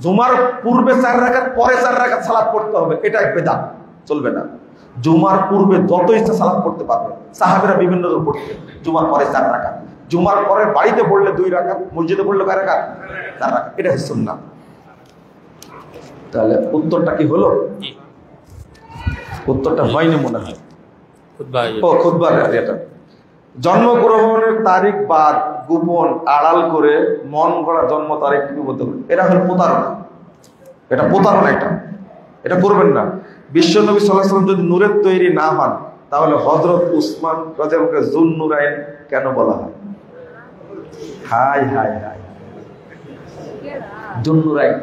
জুমার পূর্বে 4 রাকাত, পরে 4 রাকাত সালাত পড়তে হবে, এটা এক বেদাত, চলবে না। জুমার পূর্বে যত ইচ্ছা সালাত পড়তে পারবে, সাহাবীরা বিভিন্ন জন পড়তে। জুমার পরে 4 রাকাত, জুমার পরে বাড়িতে পড়লে 2 রাকাত, মসজিদে পড়লে কয় রাকাত? 4 রাকাত, এটা হচ্ছে সুন্নাহ। তাহলে উত্তরটা কি হলো? উত্তরটা হয়নি মনে হয়। খুতবার এটা জন্মগ্রহণের তারিখ বাদ গোপন আড়াল করে মন গড়া জন্ম তারিখ বলতে হবে, এটা হলো প্রতারণা। এটা প্রতারণা, এটা করবেন না। বিশ্ব নবী সাল্লাল্লাহু আলাইহি ওয়াসাল্লাম যদি নূরের তৈরি না হন, তাহলে হযরত উসমান রাদিয়াল্লাহু আনহু যুন-নুরাইন কেন বলা হয়? হায় হায় হায়, যুন-নুরাইন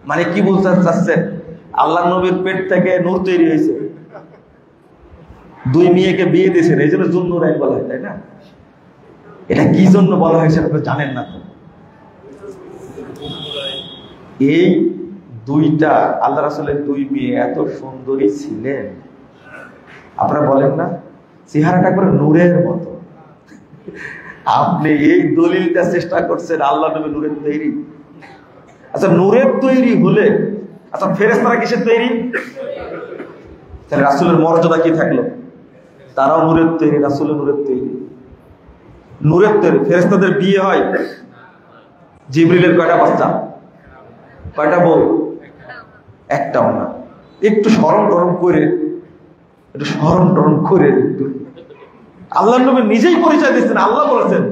মানে কি বলতে চাচ্ছেন? আল্লাহ নবীর পেট থেকে নূর তৈরি হয়েছে, 2 মেয়েকে বিয়ে দিয়েছেন, এই জন্য যুন-নুরাইন বলা হয়, তাই না? এটা কি জন্য বলা হয়েছে আপনি জানেন না তো? এই 2টা আল্লাহ রাসূলের 2 মেয়ে এত সুন্দরী ছিলেন, আপনারা বলেন না চেহারাটা করে নূরের মতো। আপনি এই দলিলটা চেষ্টা করছেন আল্লাহ নবী নূরের তৈরি। আচ্ছা, নূরের তৈরি হলে, আচ্ছা ফেরেশতারা কিসের তৈরি? তাহলে রাসূলের মর্যাদা কি থাকলো? তারাও নূরের তৈরি, রাসূলের নূরের তৈরি। নূরের তৈরি। ফেরেশতাদের বিয়ে হয়, জিবরিলের কয়টা বাচ্চা? কয়টা বউ? একটাও না। একটু স্মরণ টরণ করে, একটু আল্লাহ নবী নিজেই পরিচয় দিচ্ছেন। আল্লাহ বলেছেন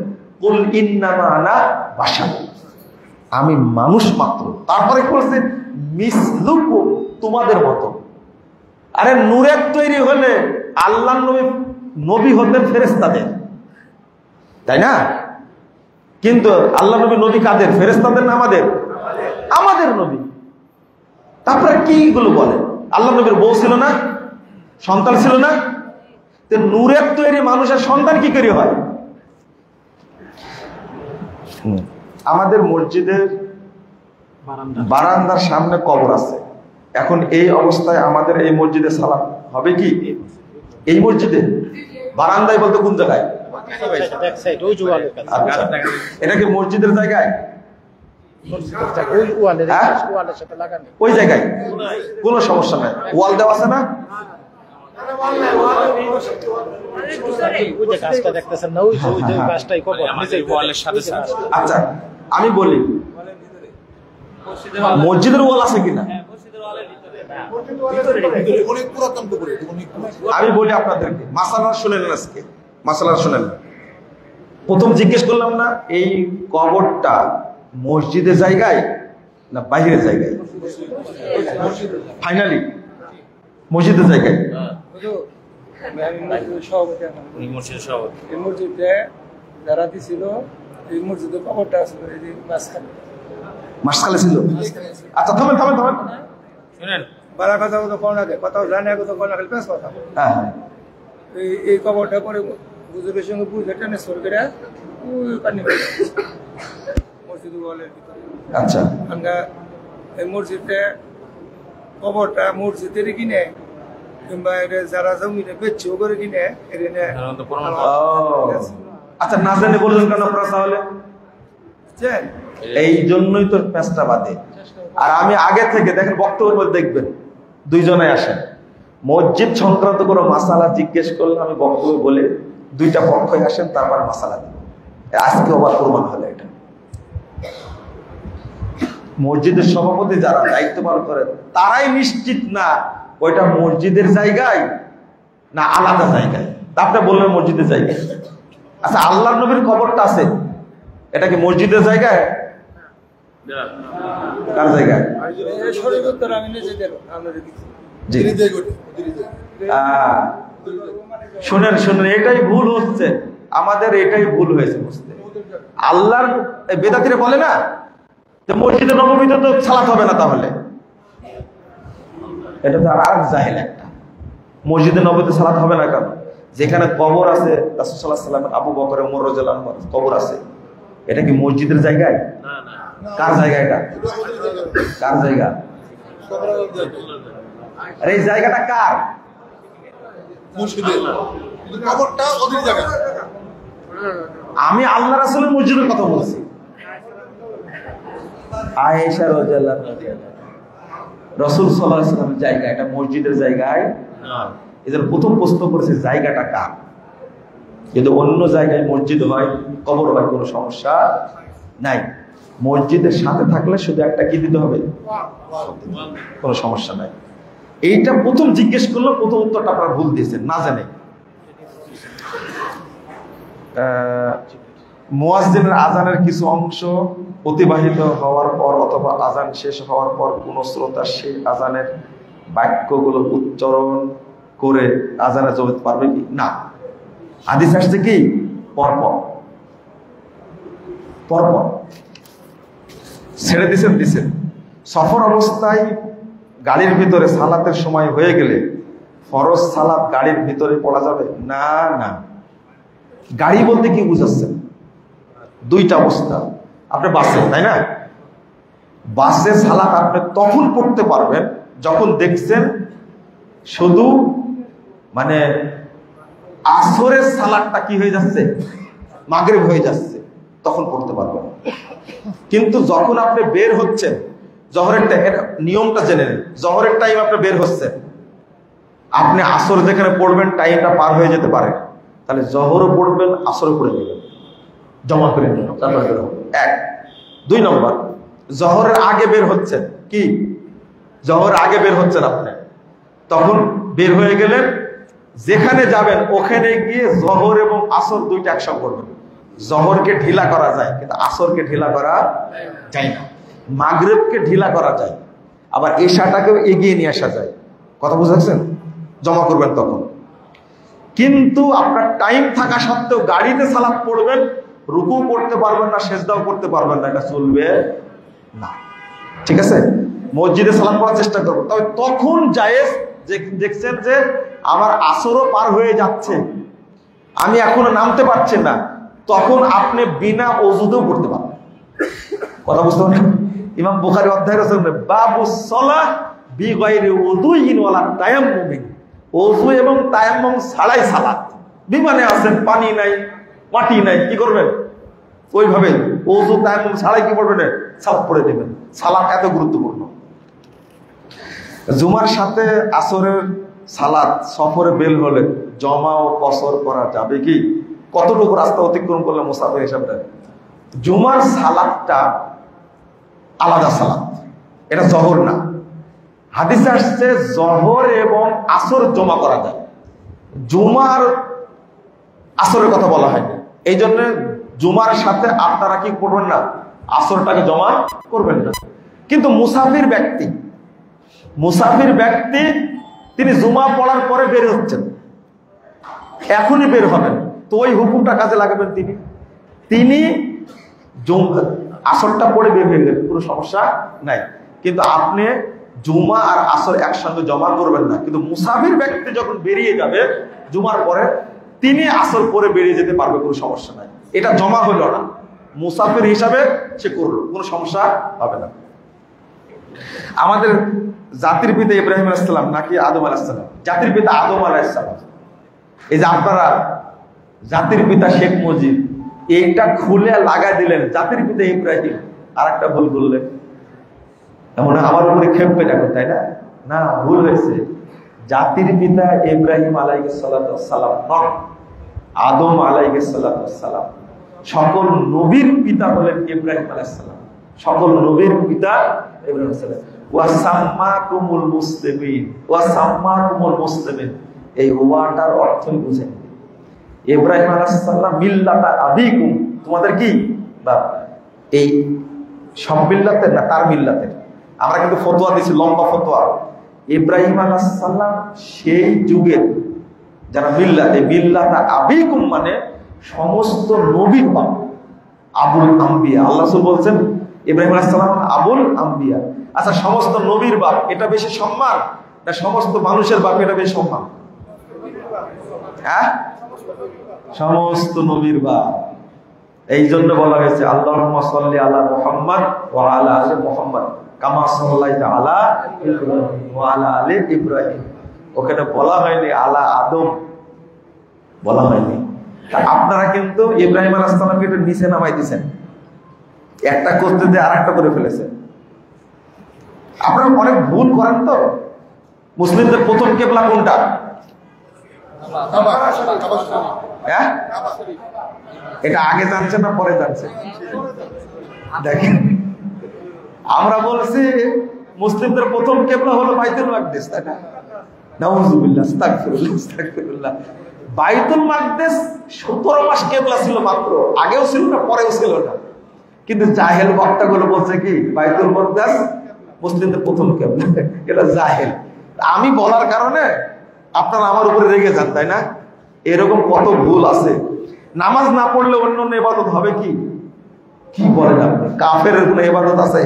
কুল ইন্নামা আনা বাশার, আমি মানুষ মাত্র। তারপরে বলেছেন মিসলুকুম, তোমাদের মতো। আরে নূরের তৈরি হলে আল্লাহ নবী হতেন ফেরেশতাদের, তাই না? কিন্তু আল্লাহ নবী কাদের? ফেরেশতাদের না আমাদের? আমাদের নবী। তারপরে কি গুলো বলে? আল্লাহ নবীর বউ ছিল না, সন্তান ছিল না? নূরের তৈরি মানুষের সন্তান কি করে হয়? আমাদের মসজিদের বারান্দার সামনে কবর আছে, এখন এই অবস্থায় আমাদের এই মসজিদে সালাত হবে কি? এই মসজিদে বারান্দায় বলতে কোন জায়গায়? আচ্ছা, এটা কি মসজিদের জায়গায়? ওই জায়গায় কোনো সমস্যা নাই, ওয়াল দেওয়া আছে না? আচ্ছা আমি বলি মসজিদের ওয়াল আছে কিনা আমি বলি আপনাদেরকে, মাসালা শুনেন আজকে, মাসালা শুনেন। প্রথম জিজ্ঞেস করলাম না এই কবরটা মসজিদের জায়গায় না বাইরের জায়গায়? ফাইনালি মসজিদের জায়গায়। যারা দিছিল এই মসজিদের কবরটা ছিল মাসখালে ছিল। আচ্ছা থামেন থামেন থামেন, শুনেন বালা কথা কথা কোন আগে কথা জানে কথা কোন আগে বেশ কথা। হ্যাঁ এই কবরটা করে বুজুর্গের সঙ্গে বুঝে ট্রান্সফার করে ওই পানি মসজিদ ওয়ালের ভিতরে। আচ্ছা আমরা এই মসজিদে কবরটা মসজিদের কিনে কিংবা যারা জমিনে বেচছে ও করে কিনে এখানে। আচ্ছা না জানে বললেন কেন আপনারা তাহলে? এই জন্যই তো পেঁচটা বাদে। আর আমি আগে থেকে দেখেন বক্তব্যের মধ্যে দেখবেন দুইজনে আসেন, মসজিদ সংক্রান্ত কোনো মাসালা জিজ্ঞেস করলে আমি বক্তব্য বলে দুইটা পক্ষই আসেন, তারপর মাসালা দিব। আজকে আবার প্রমাণ হলো এটা। মসজিদের সভাপতি যারা দায়িত্ব পালন করেন তারাই নিশ্চিত না ওইটা মসজিদের জায়গায় না আলাদা জায়গায়। আপনি বললেন মসজিদের জায়গায়। আচ্ছা আল্লাহর নবীর কবরটা আছে, এটা কি মসজিদের জায়গায়? কার জায়গায়? শুনেন শুনেন, এটাই ভুল হচ্ছে আমাদের, এটাই ভুল হয়েছে বুঝতে। আল্লাহর বেদাতিরা বলে না যে মসজিদে নববীতে তো সালাত হবে না, তাহলে এটা তো আর জাহেল একটা। মসজিদে নববীতে সালাত হবে না কেন? যেখানে কবর আছে রাসূল সাল্লাল্লাহু আলাইহি ওয়াসাল্লাম, আবু বকর, ওমর রাদিয়াল্লাহু আনহু কবর আছে, এটা কি মসজিদের জায়গায়? কার জায়গা এটা? কার জায়গা? আর এই জায়গাটা কার? মসজিদের কবরটা ওদের জায়গা। আমি আল্লাহ রাসূলের মসজিদের কথা বলছি। আয়েশা রাদিয়াল্লাহু আনহা রাসূল সাল্লাল্লাহু আলাইহি ওয়াসাল্লামের জায়গা, এটা মসজিদের জায়গায় না। এদের প্রথম প্রশ্ন করেছে জায়গাটা কার? যদি অন্য জায়গায় মসজিদ হয়, কবর হয়, কোনো সমস্যা নাই। মসজিদের সাথে থাকলে শুধু একটা কি দিতে হবে, কোনো সমস্যা নাই। এইটা প্রথম জিজ্ঞেস করলো, প্রথম উত্তরটা আপনারা ভুল দিয়েছেন না জানে। মুয়াজ্জিনের আজানের কিছু অংশ অতিবাহিত হওয়ার পর অথবা আজান শেষ হওয়ার পর কোন শ্রোতা সেই আজানের বাক্যগুলো উচ্চারণ করে আজানে জবাব পারবে কি না? হাদিস আসছে কি পরপর পরপর ছেড়ে দিছেন। সফর অবস্থায় গাড়ির ভিতরে সালাতের সময় হয়ে গেলে ফরজ সালাত গাড়ির ভিতরে পড়া যাবে না? না। গাড়ি বলতে কি বুঝাচ্ছেন? দুইটা অবস্থা। আপনি বাসে, তাই না? বাসে সালাত আপনি তখন পড়তে পারবেন যখন দেখছেন শুধু মানে আসরের সালাতটা কি হয়ে যাচ্ছে, মাগরিব হয়ে যাচ্ছে, তখন পড়তে পারবেন। কিন্তু যখন আপনি বের হচ্ছেন জহরের টাইম, নিয়মটা জেনে নেন, জহরের টাইম আপনি বের হচ্ছেন, আপনি আসর যেখানে পড়বেন টাইমটা পার হয়ে যেতে পারে, তাহলে জহরও পড়বেন আসরও পড়ে নেবেন, জমা করে নেবেন। এক। 2 নম্বর, জহরের আগে বের হচ্ছেন, কি জহর আগে বের হচ্ছেন আপনি, তখন বের হয়ে গেলেন, যেখানে যাবেন ওখানে গিয়ে জহর এবং আসর দুইটা একসঙ্গে করবেন। জহরকে ঢিলা করা যায় কিন্তু আসরকে ঢিলা করা যায় না। মাগরিবকে ঢিলা করা যায়, আবার এশাটাকেও এগিয়ে নিয়ে আসা যায়। কথা বুঝাচ্ছেন? জমা করবেন তখন। কিন্তু আপনার টাইম থাকা সত্ত্বেও গাড়িতে সালাত পড়বেন, রুকু করতে পারবেন না, সেজদাও করতে পারবেন না, এটা চলবে না। ঠিক আছে? মসজিদে সালাত পড়ার চেষ্টা করবেন, তবে তখন জায়েজ যে দেখছেন যে আমার আসরও পার হয়ে যাচ্ছে, আমি এখনো নামতে পারছি না, তখন আপনি বিনা ওযুতেও পড়তে পারবেন। কথা বুঝতে পারছেন? ইমাম বুখারী অধ্যায় রচনা বাবুস সালাহ বিগাইরি উযুইন ওয়ালা তায়াম্মুমিন, ওযু এবং তায়াম্মুম ছাড়াই সালাত। বিমানে আছেন, পানি নাই, মাটি নাই, কি করবেন? ওইভাবে ওযু তায়াম্মুম ছাড়াই কি করবেন? সালাত পড়ে দেবেন। সালাত এত গুরুত্বপূর্ণ। জুমার সাথে আসরের সালাত সফরে বের হলে জমা ও কসর করা যাবে কি? কতটুকু রাস্তা অতিক্রম করলে মুসাফির হিসাব দেয়? জুমার সালাতটা আলাদা সালাত, এটা জহর না। হাদিসে আসছে জহর এবং আসর জমা করা যায়, জুমার আসরের কথা বলা হয়নি। এই জন্য জুমার সাথে আপনারা কি করবেন না? আসরটাকে জমা করবেন না। কিন্তু মুসাফির ব্যক্তি তিনি জুমা পড়ার পরে বের হচ্ছেন, এখনই বের হবেন, তো ওই হুকুমটা কাজে লাগাবেন। তিনি আসরটা পড়ে বের হয়ে গেলেন, কোনো সমস্যা নাই। কিন্তু আপনি জুমা আর আসর একসঙ্গে জমা করবেন না। কিন্তু মুসাফির ব্যক্তি যখন বেরিয়ে যাবে জুমার পরে, তিনি আসর পরে বেরিয়ে যেতে পারবে, কোনো সমস্যা নাই। এটা জমা হলো না, মুসাফির হিসাবে সে করলো, কোনো সমস্যা হবে না। আমাদের জাতির পিতা ইব্রাহিম আলাইহিস সালাম নাকি আদম আলাইহিস সালাম? জাতির পিতা আদম আলাইহিস সালাম। এই যে আপনারা জাতির পিতা শেখ মুজিব, এইটা খুলে লাগাই দিলেন জাতির পিতা ইব্রাহিম, আর একটা ভুল করলেন। এমন আমার উপরে খেপবে না, তাই না? না, ভুল হয়েছে। জাতির পিতা ইব্রাহিম আলাইহিস সালাম নন, আদম আলাইহিস সালাম। সকল নবীর পিতা হলেন ইব্রাহিম আলাইহিস সালাম, সকল নবীর পিতা ইব্রাহিম আলাইহিস সালাম। ওয়াসাম্মাকুমুল মুসলিমিন, এই ওয়াটার অর্থই বুঝেন। ইব্রাহিম আলাইহিস সালাম মিল্লাতা আবিকুম, তোমাদের কি বাপ? এই সব মিল্লাতের না, তার মিল্লাতের। আমরা কিন্তু ফতোয়া দিছি, লম্বা ফতোয়া। ইব্রাহিম আলাইহিস সালাম সেই যুগের যারা মিল্লাত, এই মিল্লাতা আবিকুম মানে সমস্ত নবীর বাপ, আবুল আম্বিয়া। আল্লাহ রাসূল বলছেন ইব্রাহিম আলাইহিস সালাম আবুল আম্বিয়া। আচ্ছা, সমস্ত নবীর বাপ এটা বেশি সম্মান না সমস্ত মানুষের বাপ এটা বেশি সম্মান? হ্যাঁ, সমস্ত নবীর বাপ। এই জন্য বলা হয়েছে আল্লাহুম্মা সাল্লি আলা মুহাম্মদ ওয়া আলা আলি মুহাম্মদ কামা সাল্লাইতা আলা ইব্রাহিম ওয়া আলা আলি ইব্রাহিম। ওখানে বলা হয়নি আলা আদম, বলা হয়নি। আপনারা কিন্তু ইব্রাহিম আলাইহিস সালামকে একটু নিচে নামাই দিয়েছেন, একটা করতে দিয়ে আর একটা করে ফেলেছেন। আপনারা অনেক ভুল করেন। তো মুসলিমদের প্রথম কিবলা কোনটা? হ্যাঁ, এটা আগে জানছেন না পরে জানছেন? দেখেন, আমরা বলছি মুসলিমদের প্রথম কিবলা হলো বাইতুল মাকদিস, তাই না? নাউযুবিল্লাহ, আস্তাগফিরুল্লাহ, আস্তাগফিরুল্লাহ। বাইতুল মাকদিস 17 মাস কিবলা ছিল মাত্র, আগেও ছিল না পরেও ছিল না। কিন্তু জাহেল বক্তাগুলো বলছে কি বাইতুল মাকদিস মুসলিমদের প্রথম কিবলা, এটা জাহেল। আমি বলার কারণে আপনারা আমার উপরে রেগে যান, তাই না? এরকম কত ভুল আছে। নামাজ না পড়লে অন্য অন্য ইবাদত হবে কি? কি বলেন আপনি? কাফের কোনো ইবাদত আছে?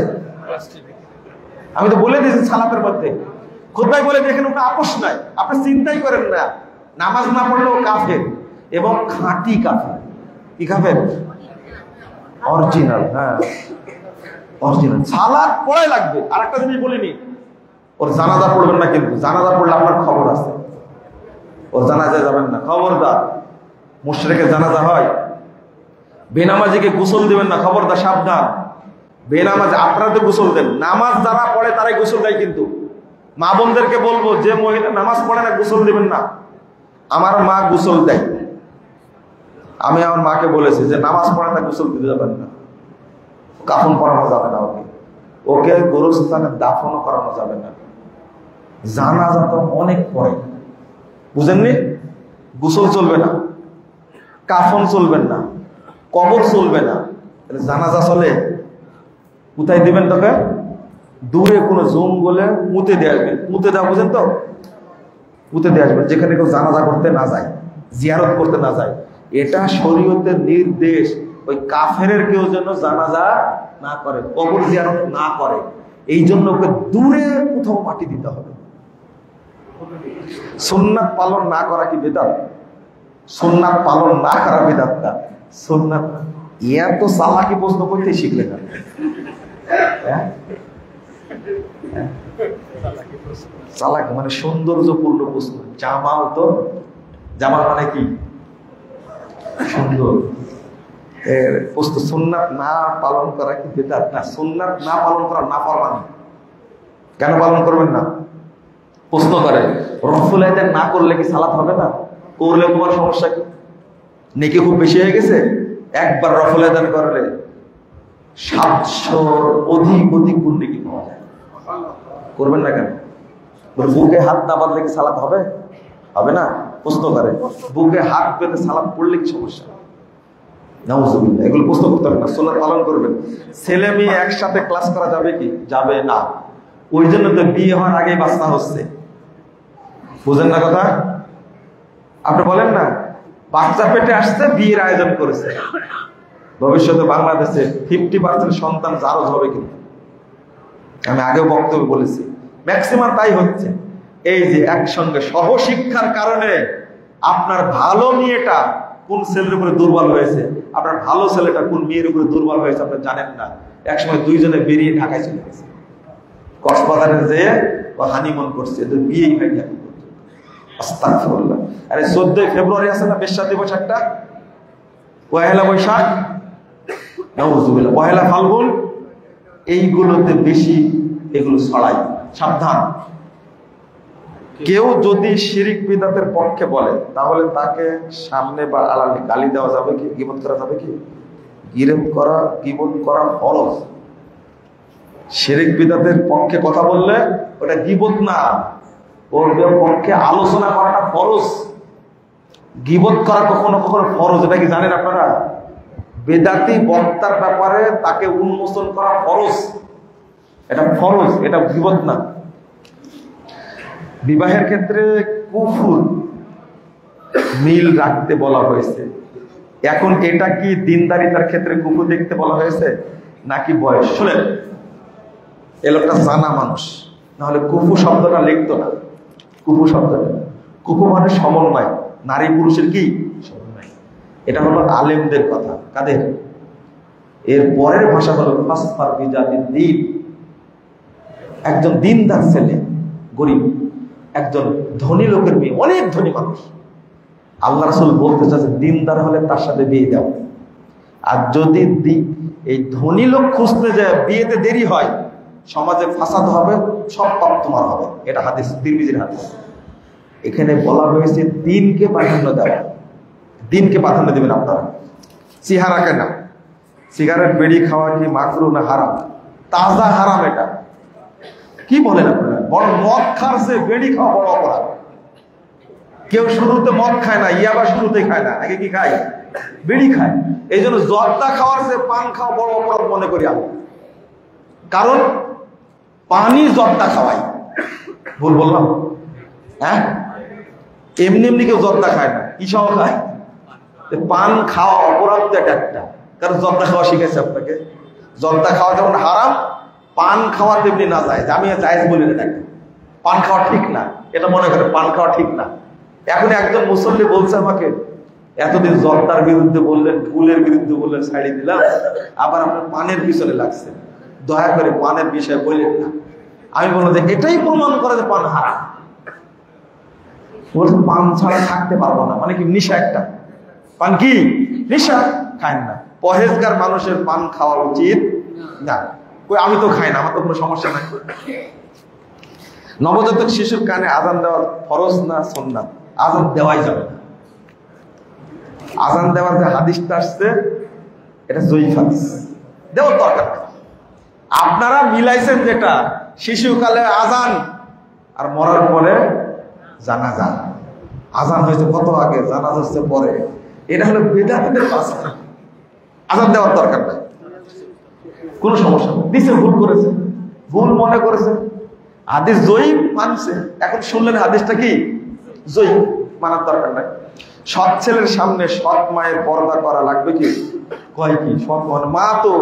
আমি তো বলে দিয়েছি সালাতের মধ্যে, খুতবায় বলে দেখেন, ওটা আপোষ নাই, আপনি চিন্তাই করেন না। নামাজ না পড়লেও কাফের, এবং খাঁটি কাফের। কি কাফের? অরিজিনাল। হ্যাঁ, অরিজিনাল। সালাত পড়াই লাগবে। আর একটা জিনিস বলিনি, ওর জানাজা পড়বেন না, কিন্তু জানাজা পড়লে আপনার খবর আছে, ওর জানাজায় যাবেন না, খবরদার। মুশরিকের জানাজা হয়, বেনামাজিকে গোসল দিবেন না, খবরদার, সাবধান। বেনামাজ আপনারা তো গোসল দেন, নামাজ যারা পড়ে তারাই গোসল দেয়। কিন্তু মা বোনদেরকে বলবো, যে মহিলা নামাজ পড়ে না গোসল দিবেন না। আমার মা গোসল দেয়, আমি আমার মাকে বলেছি যে নামাজ পড়ে না গোসল দিতে যাবেন না, কাফন পরানো যাবে না, ওকে গোরস্থানে দাফনও করানো যাবে না। জানাজা তো অনেক পরে, বুঝেননি? গোসল চলবে না, কাফন চলবেন না, কবর চলবে না, জানাজা চলে। কোথায় দিবেন? তোকে দূরে কোনো জঙ্গলে মুতে দিয়ে আসবেন। মুতে দেওয়া বুঝেন তো? মুতে দিয়ে আসবেন, যেখানে কেউ জানাজা করতে না যায়, জিয়ারত করতে না যায়। এটা শরীয়তের নির্দেশ। ওই কাফেরের কেউ যেন জানাজা না করে, কবর জিয়ারত না করে, এই জন্য ওকে দূরে কোথাও মাটি দিতে হবে। সুন্নাত পালন না করা কি বিদআত? সুন্নাত পালন না করা বিদআত না। সুন্নাত এত সালাকি প্রশ্ন করতে শিখলে না। চালাক মানে সৌন্দর্যপূর্ণ প্রশ্ন। জামাল তো জামাল মানে কি সুন্দর। প্রশ্ন সুন্নাত না পালন করা কি বিদআত? না, সুন্নাত না পালন করা নাফরমানি। কেন পালন করবেন না? প্রশ্ন করে রফুল আযান না করলে কি সালাত হবে না? করলে তোমার সমস্যা কি? নেকি খুব বেশি হয়ে গেছে? একবার রফুল আযান করলে 700 অধিক গুণ নেকি পাওয়া যায়। করবেন না কেন? বুকে হাত না বাঁধলে কি সালাত হবে? হবে না। প্রশ্ন করে বুকে হাত বেঁধে সালাত পড়লে কি সমস্যা? নাউজুবিল্লাহ। এগুলো প্রশ্ন করতে হবে না, সুন্নাত পালন করবেন। ছেলে মেয়ে একসাথে ক্লাস করা যাবে কি? যাবে না। ওই জন্য তো বিয়ে হওয়ার আগেই বাচ্চা হচ্ছে। বুঝেন না কথা? আপনি বলেন না বাচ্চা পেটে আসছে, বিয়ের আয়োজন করেছে। ভবিষ্যতে বাংলাদেশে 50% সন্তান জারজ হবে কিন্তু। আমি আগেও বক্তব্য বলেছি, ম্যাক্সিমাম তাই হচ্ছে। এই যে একসঙ্গে সহশিক্ষার কারণে আপনার ভালো মেয়েটা কোন ছেলের উপরে দুর্বল হয়েছে, আপনার ভালো ছেলেটা কোন মেয়ের উপরে দুর্বল হয়েছে আপনি জানেন না। একসময় দুইজনে বেরিয়ে ঢাকায় চলে গেছে, কক্সবাজারে যেয়ে হানিমুন করছে, এদের বিয়েই হয়নি। আস্তাগফিরুল্লাহ। আরে 14 ফেব্রুয়ারি আছে না বেশ্যা দিবস একটা, পহেলা বৈশাখ, নাউজুবিল্লাহ, পহেলা ফাল্গুন, এইগুলোতে বেশি এগুলো ছড়ায়। সাবধান। কেউ যদি শিরিক বিদআতের পক্ষে বলে তাহলে তাকে সামনে বা আড়ালে গালি দেওয়া যাবে কি? গীবত করা যাবে কি? গীবত করা ফরজ। শিরিক বিদআতের পক্ষে কথা বললে ওটা গীবত না, ওর পক্ষে আলোচনা করাটা ফরজ। গীবত করা কখনো কখনো ফরজ, এটা কি জানেন আপনারা? বেদাতি বক্তার ব্যাপারে তাকে উন্মোচন করা ফরজ, এটা ফরজ, এটা গীবত না। বিবাহের ক্ষেত্রে কুফর মিল রাখতে বলা হয়েছে। এখন এটা কি দিনদারিতার ক্ষেত্রে কুফর দেখতে বলা হয়েছে নাকি বয়স? শুনেন, এ লোকটা জানা মানুষ, নাহলে কুফু শব্দটা লিখতো না। কুফু শব্দটা, কুফু মানে সমন্বয়, নারী পুরুষের কি সমন্বয়। এটা হলো আলেমদের কথা। কাদের? এর পরের ভাষা হলো ফাসফার বিজাতির দিন। একজন দিনদার ছেলে, গরিব, একজন ধনী লোকের মেয়ে, অনেক ধনী মানুষ, আল্লাহ রাসূল বলতে চাচ্ছে দিনদার হলে তার সাথে বিয়ে দাও। আর যদি এই ধনী লোক খুঁজতে যায় বিয়েতে দেরি হয়, সমাজে ফাসাদ হবে, সব পাপ তোমার হবে। এটা হাদিস, তিরমিজির হাদিস। এখানে বলা হয়েছে দিনকে প্রাধান্য দেওয়া। দিনকে প্রাধান্য দেবেন আপনারা। চেহারাকে না। সিগারেট বিড়ি খাওয়া কি মাকরুহ না হারাম? তাজা হারাম। এটা কি বলেন আপনারা? বড় মদ খাচ্ছে, বেড়ি খাওয়া বড় অপরাধ। কেউ শুরুতে মদ খায় না, ইয়াবা শুরুতে খায় না, আগে কি খায়? বিড়ি খায়। এই জন্য জর্দা খাওয়ার চেয়ে পান খাওয়া বড় অপরাধ মনে করি আমি। কারণ পানি জর্দা খাওয়াই। ভুল বললাম? হ্যাঁ, এমনি এমনি কেউ জর্দা খায় না, কি সহ খায়? পান খাওয়া অপরাধ তো একটা, কারণ জর্দা খাওয়া শিখেছে আপনাকে। জর্দা খাওয়া যেমন হারাম, পান খাওয়া তেমনি না যায়। আমি জায়েজ বলি না, পান খাওয়া ঠিক না, এটা মনে করে পান খাওয়া ঠিক না। এখন একজন মুসল্লি বলছে আমাকে, এতদিন জর্দার বিরুদ্ধে বললেন, ফুলের বিরুদ্ধে বললেন, ছাড়ি দিলাম, আবার আপনার পানের পিছনে লাগছে, দয়া করে পানের বিষয়ে বললেন না। আমি বললাম যে এটাই প্রমাণ করে যে পান হারাম। বলছে পান ছাড়া থাকতে পারবো না, মানে কি নেশা একটা। পান কি নেশা? খায় না। পরহেজগার মানুষের পান খাওয়া উচিত না। আমি তো খাই না, আমার তো কোনো সমস্যা নাই। নবজাতক শিশুর কানে আজান দেওয়া ফরজ না সুন্নাত? আজান দেওয়াই যাবে না। আজান দেওয়ার যে হাদিসটা আসছে এটা জয়ীফ হাদিস, দেওয়ার দরকার নেই। আপনারা মিলাইছেন যেটা শিশুকালে আজান আর মরার পরে জানাজা। আজান হয়েছে কত আগে, জানাজা হচ্ছে পরে। এটা হলো বেদাতীদের ভাষা। আজান দেওয়ার দরকার নাই, কোনো সমস্যা নেই। দিছে, ভুল করেছে, ভুল মনে করেছে, হাদিস জয়ীফ মানছে। এখন শুনলেন হাদিসটা কি জয়ীফ, মানার দরকার নাই। সৎ ছেলের সামনে সৎ মায়ের পর্দা করা লাগবে কি? কয় কি সৎ মা তো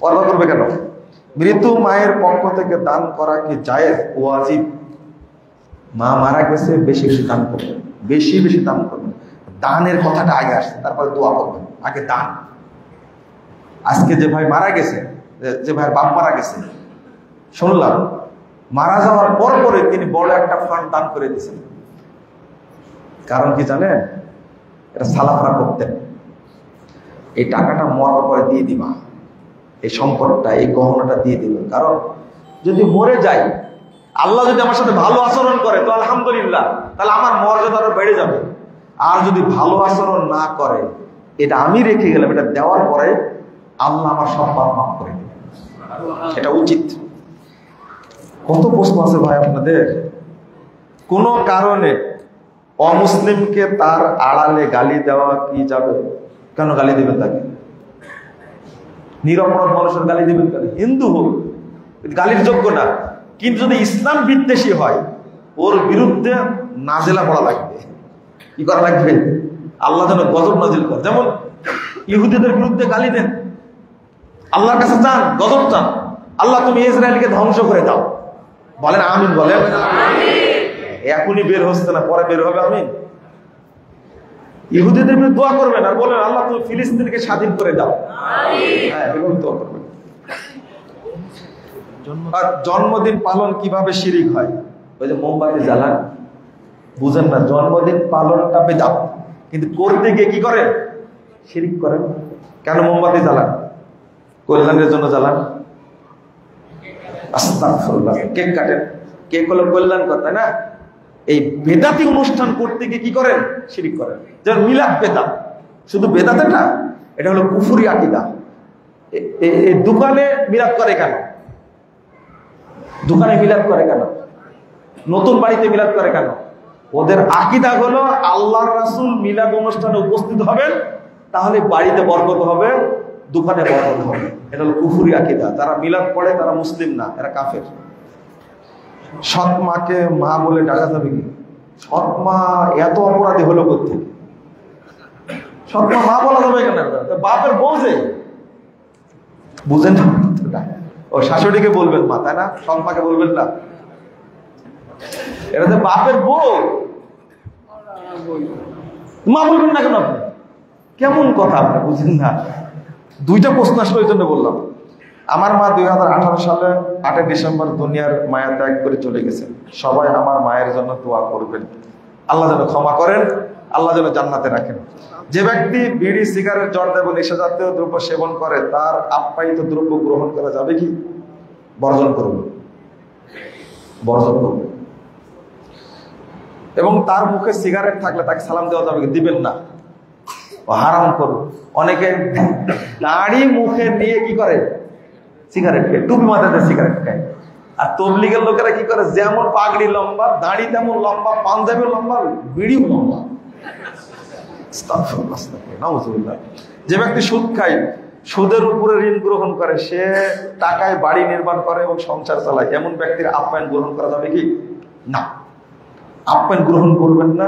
পর্দা করবে কেন? মৃত্যু মায়ের পক্ষ থেকে দান করা কি জায়েজ, ওয়াজিব? মা মারা গেছে, বেশি বেশি দান করবেন, বেশি বেশি দান করবেন। দানের কথাটা আগে আসছে, তারপরে দোয়া করবেন। আগে দান। আজকে যে ভাই মারা গেছে, যে ভাইয়ের বাপ মারা গেছে, শুনলাম মারা যাওয়ার পর পরে তিনি বড় একটা ফান্ড দান করে দিয়েছেন। কারণ কি জানেন? এটা সালাফরা করতেন, এই টাকাটা মরার পরে দিয়ে দিবা, এই সম্পদটা, এই গহনাটা দিয়ে দিবে। কারণ যদি মরে যাই, আল্লাহ যদি আমার সাথে ভালো আচরণ করে তো আলহামদুলিল্লাহ, তাহলে আমার মর্যাদা আরো বেড়ে যাবে। আর যদি ভালো আচরণ না করে, এটা আমি রেখে গেলাম, এটা দেওয়ার পরে আল্লাহ আমার সব পাপ মাফ করে দেবে। এটা উচিত। কত প্রশ্ন আছে ভাই আপনাদের। কোন কারণে অমুসলিমকে তার আড়ালে গালি দেওয়া কি যাবে? কেন গালি দিবেন তাকে? নিরপরাধ মানুষের গালি দিবেন কেন? হিন্দু হোক, গালির যোগ্য না। কিন্তু যদি ইসলাম বিদ্বেষী হয়, ওর বিরুদ্ধে নাজেলা পড়া লাগবে। কি করা লাগবে? আল্লাহ যেন গজব নাজিল করে। যেমন ইহুদিদের বিরুদ্ধে গালি দেন, আল্লাহর কাছে চান, গজব চান, আল্লাহ তুমি ইসরায়েলকে ধ্বংস করে দাও। বলেন আমিন, বলেন। এখনই বের হচ্ছে না, পরে বের হবে আমিন। ইহুদিদের বিরুদ্ধে দোয়া করবেন আর বলেন আল্লাহ তুমি ফিলিস্তিনকে স্বাধীন করে দাও। হ্যাঁ, এরকম দোয়া করবেন। আর জন্মদিন পালন কিভাবে শিরিক হয়? ওই যে মোমবাতি জ্বালান, বুঝেন না? জন্মদিন পালনটা বেদাত, কিন্তু করতে গিয়ে কি করেন? শিরিক করেন। কেন মোমবাতি জ্বালান? কল্যাণের জন্য জ্বালান। আস্তাগফিরুল্লাহ। কেক কাটেন, কেক হলো কল্যাণ কথা, তাই না? এই বেদাতি অনুষ্ঠান করতে গিয়ে কি করেন? শিরিক করেন। যেমন মিলাদ বেদাত, শুধু বেদাতে না, এটা হলো কুফরি আকীদা। এই দোকানে মিলাদ করে কেন? দোকানে মিলাদ করে কেন? নতুন বাড়িতে মিলাদ করে কেন? ওদের আকীদা হলো আল্লাহর রাসূল মিলাদ অনুষ্ঠানে উপস্থিত হবেন, তাহলে বাড়িতে বরকত হবে, দোকানে বরকত হবে। এটা হলো কুফরি আকীদা। যারা মিলাদ পড়ে তারা মুসলিম না, এরা কাফের। সৎ মাকে মা বলে ডাকা যাবে কি? সৎ মা এত অপরাধী হলো কোথেকে? সৎ মা মা বলা যাবে কেন? বাপের বউ যে, বুঝেন না? ও শাশুড়িকে বলবেন মা, তাই না? সৎ মাকে বলবেন না। এটা তো বাপের বউ, মা বলবেন না কেন আপনি? কেমন কথা আপনি বুঝেন না? দুইটা প্রশ্ন আসলে ওই জন্য বললাম। আমার মা 2018 সালে 8 ডিসেম্বর দুনিয়ার মায়া ত্যাগ করে চলে গেছেন। সবাই আমার মায়ের জন্য দোয়া করবেন, আল্লাহ যেন ক্ষমা করেন, আল্লাহ যেন জান্নাতে রাখেন। যে ব্যক্তি বিড়ি, সিগারেট, জর্দা এবং নেশাজাতীয় দ্রব্য সেবন করে, তার আপ্যায়িত দ্রব্য গ্রহণ করা যাবে কি? বর্জন করবে, বর্জন করবে। এবং তার মুখে সিগারেট থাকলে তাকে সালাম দেওয়া যাবে কি? দিবেন না, হারাম করবে। অনেকে দাড়ি মুখে নিয়ে কি করে? সিগারেট খায়, টুপি মাথাতে সিগারেট খায়। আর তবলিগের লোকেরা কি করে? যেমন পাগড়ি লম্বা, দাড়ি তেমন লম্বা, পাঞ্জাবি লম্বা, বিড়িও লম্বা। যে ব্যক্তি সুদ খায়, সুদের উপরে ঋণ গ্রহণ করে, সে টাকায় বাড়ি নির্মাণ করে এবং সংসার চালায়, এমন ব্যক্তির আপ্যায়ন গ্রহণ করা যাবে কি? না, আপ্যায়ন গ্রহণ করবেন না।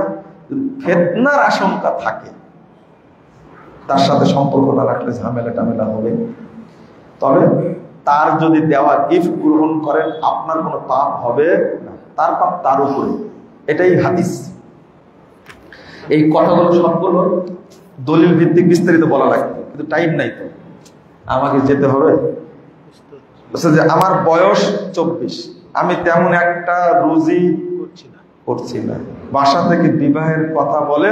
ফিতনার আশঙ্কা থাকে, তার সাথে সম্পর্ক না রাখলে ঝামেলা টামেলা হবে। তবে তার যদি দেওয়া গিফট গ্রহণ করেন, আপনার কোনো পাপ হবে না, তার পাপ তার উপরে। এটাই হাদিস। এই কথাগুলো সবগুলো দলিল ভিত্তিক বিস্তারিত বলা লাগবে, কিন্তু টাইম নাই, তো আমাকে যেতে হবে। যে আমার বয়স 24, আমি তেমন একটা রুজি করছি না। বাসা থেকে বিবাহের কথা বলে,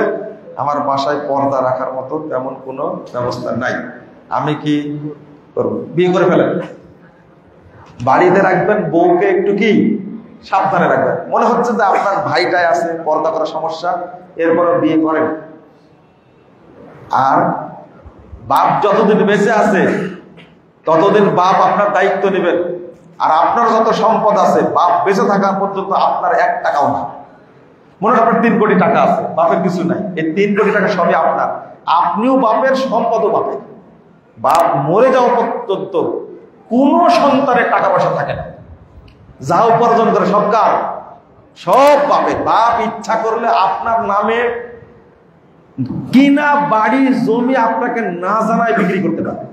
আমার বাসায় পর্দা রাখার মতো তেমন কোনো ব্যবস্থা নাই। আমি কি করব? বিয়ে করে ফেলেন, বাড়িতে রাখবেন, বউকে একটু কি সাবধানে রাখবেন। মনে হচ্ছে যে আপনার ভাইটাই আছে, পর্দা করার সমস্যা, এরপরে বিয়ে করেন। আর বাপ যতদিন বেঁচে আছে ততদিন বাপ আপনার দায়িত্ব নেবেন। আর আপনার যত সম্পদ আছে, বাপ বেঁচে থাকা পর্যন্ত আপনার 1 টাকাও না। মনে হয় আপনার 3 কোটি টাকা আছে, বাপের কিছু নাই। এই 3 কোটি টাকা সবই আপনার, আপনিও বাপের, সম্পদও বাপের। বাপ মরে যাওয়া পর্যন্ত কোন সন্তানের টাকা পয়সা থাকে না, যা উপার্জন করে সব কার? সব বাপের। বাপ ইচ্ছা করলে আপনার নামে কিনা বাড়ি, জমি আপনাকে না জানায় বিক্রি করতে পারে।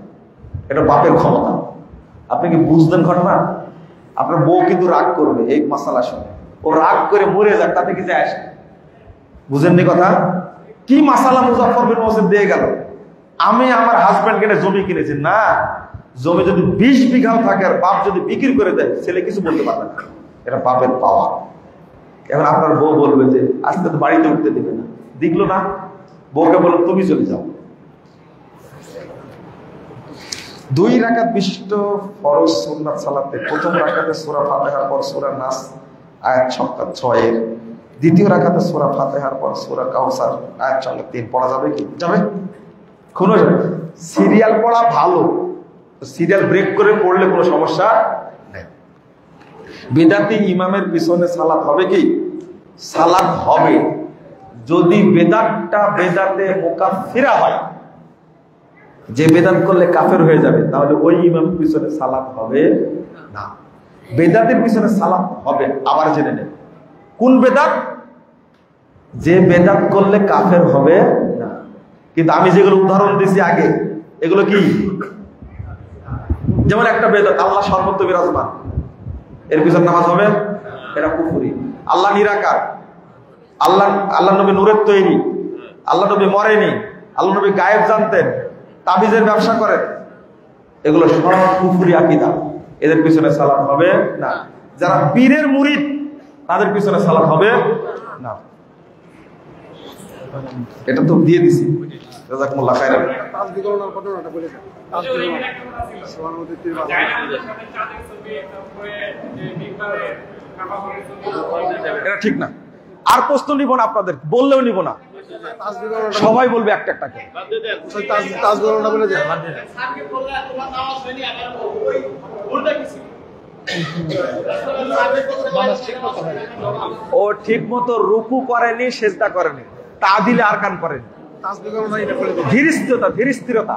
এটা বাপের ক্ষমতা। আপনি কি বুঝলেন ঘটনা? আপনার বউ কিন্তু রাগ করবে এই মাসালা শুনে, ও রাগ করে মরে যাক, তাতে কি যায় আসে? বুঝেননি কথা? কি মাসালা মুজাফফর বিন মহসিন দিয়ে গেল? আমি আমার হাজব্যান্ড কিনে জমি কিনেছি না, জমি যদি 20 বিঘাও থাকে আর বাপ যদি বিক্রি করে দেয়, ছেলে কিছু বলতে পারবে না। এটা বাপের পাওয়া। এখন আপনার বউ বলবে যে আজকে তো বাড়িতে উঠতে দেবে না, দেখলো না, বউকে বলল তুমি চলে যাও। 2 রাকাত বিশিষ্ট ফরজ সুন্নাত সালাতে প্রথম রাকাতে সূরা ফাতিহার পর সূরা নাস আয়াত 6 এর, দ্বিতীয় রাকাতে সূরা ফাতিহার পর সূরা কাউসার আয়াত 3 পড়া যাবে কি? যাবে? কোনো সিরিয়াল পড়া ভালো, সিরিয়াল ব্রেক করে পড়লে কোনো সমস্যা নেই। বেদাতি ইমামের পিছনে সালাত হবে কি? সালাত হবে, যদি বেদাতটা বেদাতে মুকাফিরা হয়, যে বেদাত করলে কাফের হয়ে যাবে, তাহলে ওই ইমামের পিছনে সালাত হবে না। বেদাতের পিছনে সালাত হবে। আবার জেনে নেন কোন বেদাত? যে বেদাত করলে কাফের হবে না। কিন্তু আমি যেগুলো উদাহরণ দিয়েছি আগে, এগুলো কি? যেমন একটা বেদাত আল্লাহ সর্বত্র বিরাজমান, এর পিছনে নামাজ হবে, এটা কুফরি। আল্লাহ নিরাকার, আল্লাহ নবী নূরের তৈরি, আল্লাহ নবী মরেনি, আল্লাহ নবী গায়েব জানতেন, তাবিজের ব্যবসা করেন, এগুলো সব কুফরি আকীদা, এদের পিছনে সালাত হবে না। যারা পীরের মুরিদ তাদের পিছনে সালাত হবে না। এটা তো দিয়ে দিছি। জাযাকুমুল্লাহ খাইরান। তাসবিহর ঘটনাটা বলে দেন। এটা ঠিক না। আর প্রশ্ন নিব না, আপনাদের বললেও নিব না, সবাই বলবে একটা একটা করে। তাসবিহরটা বলে দেন। ও ঠিক মতো রুকু করেনি, সেজদা করেনি, তাদিলে আরকান করেনি, ধীর স্থিরতা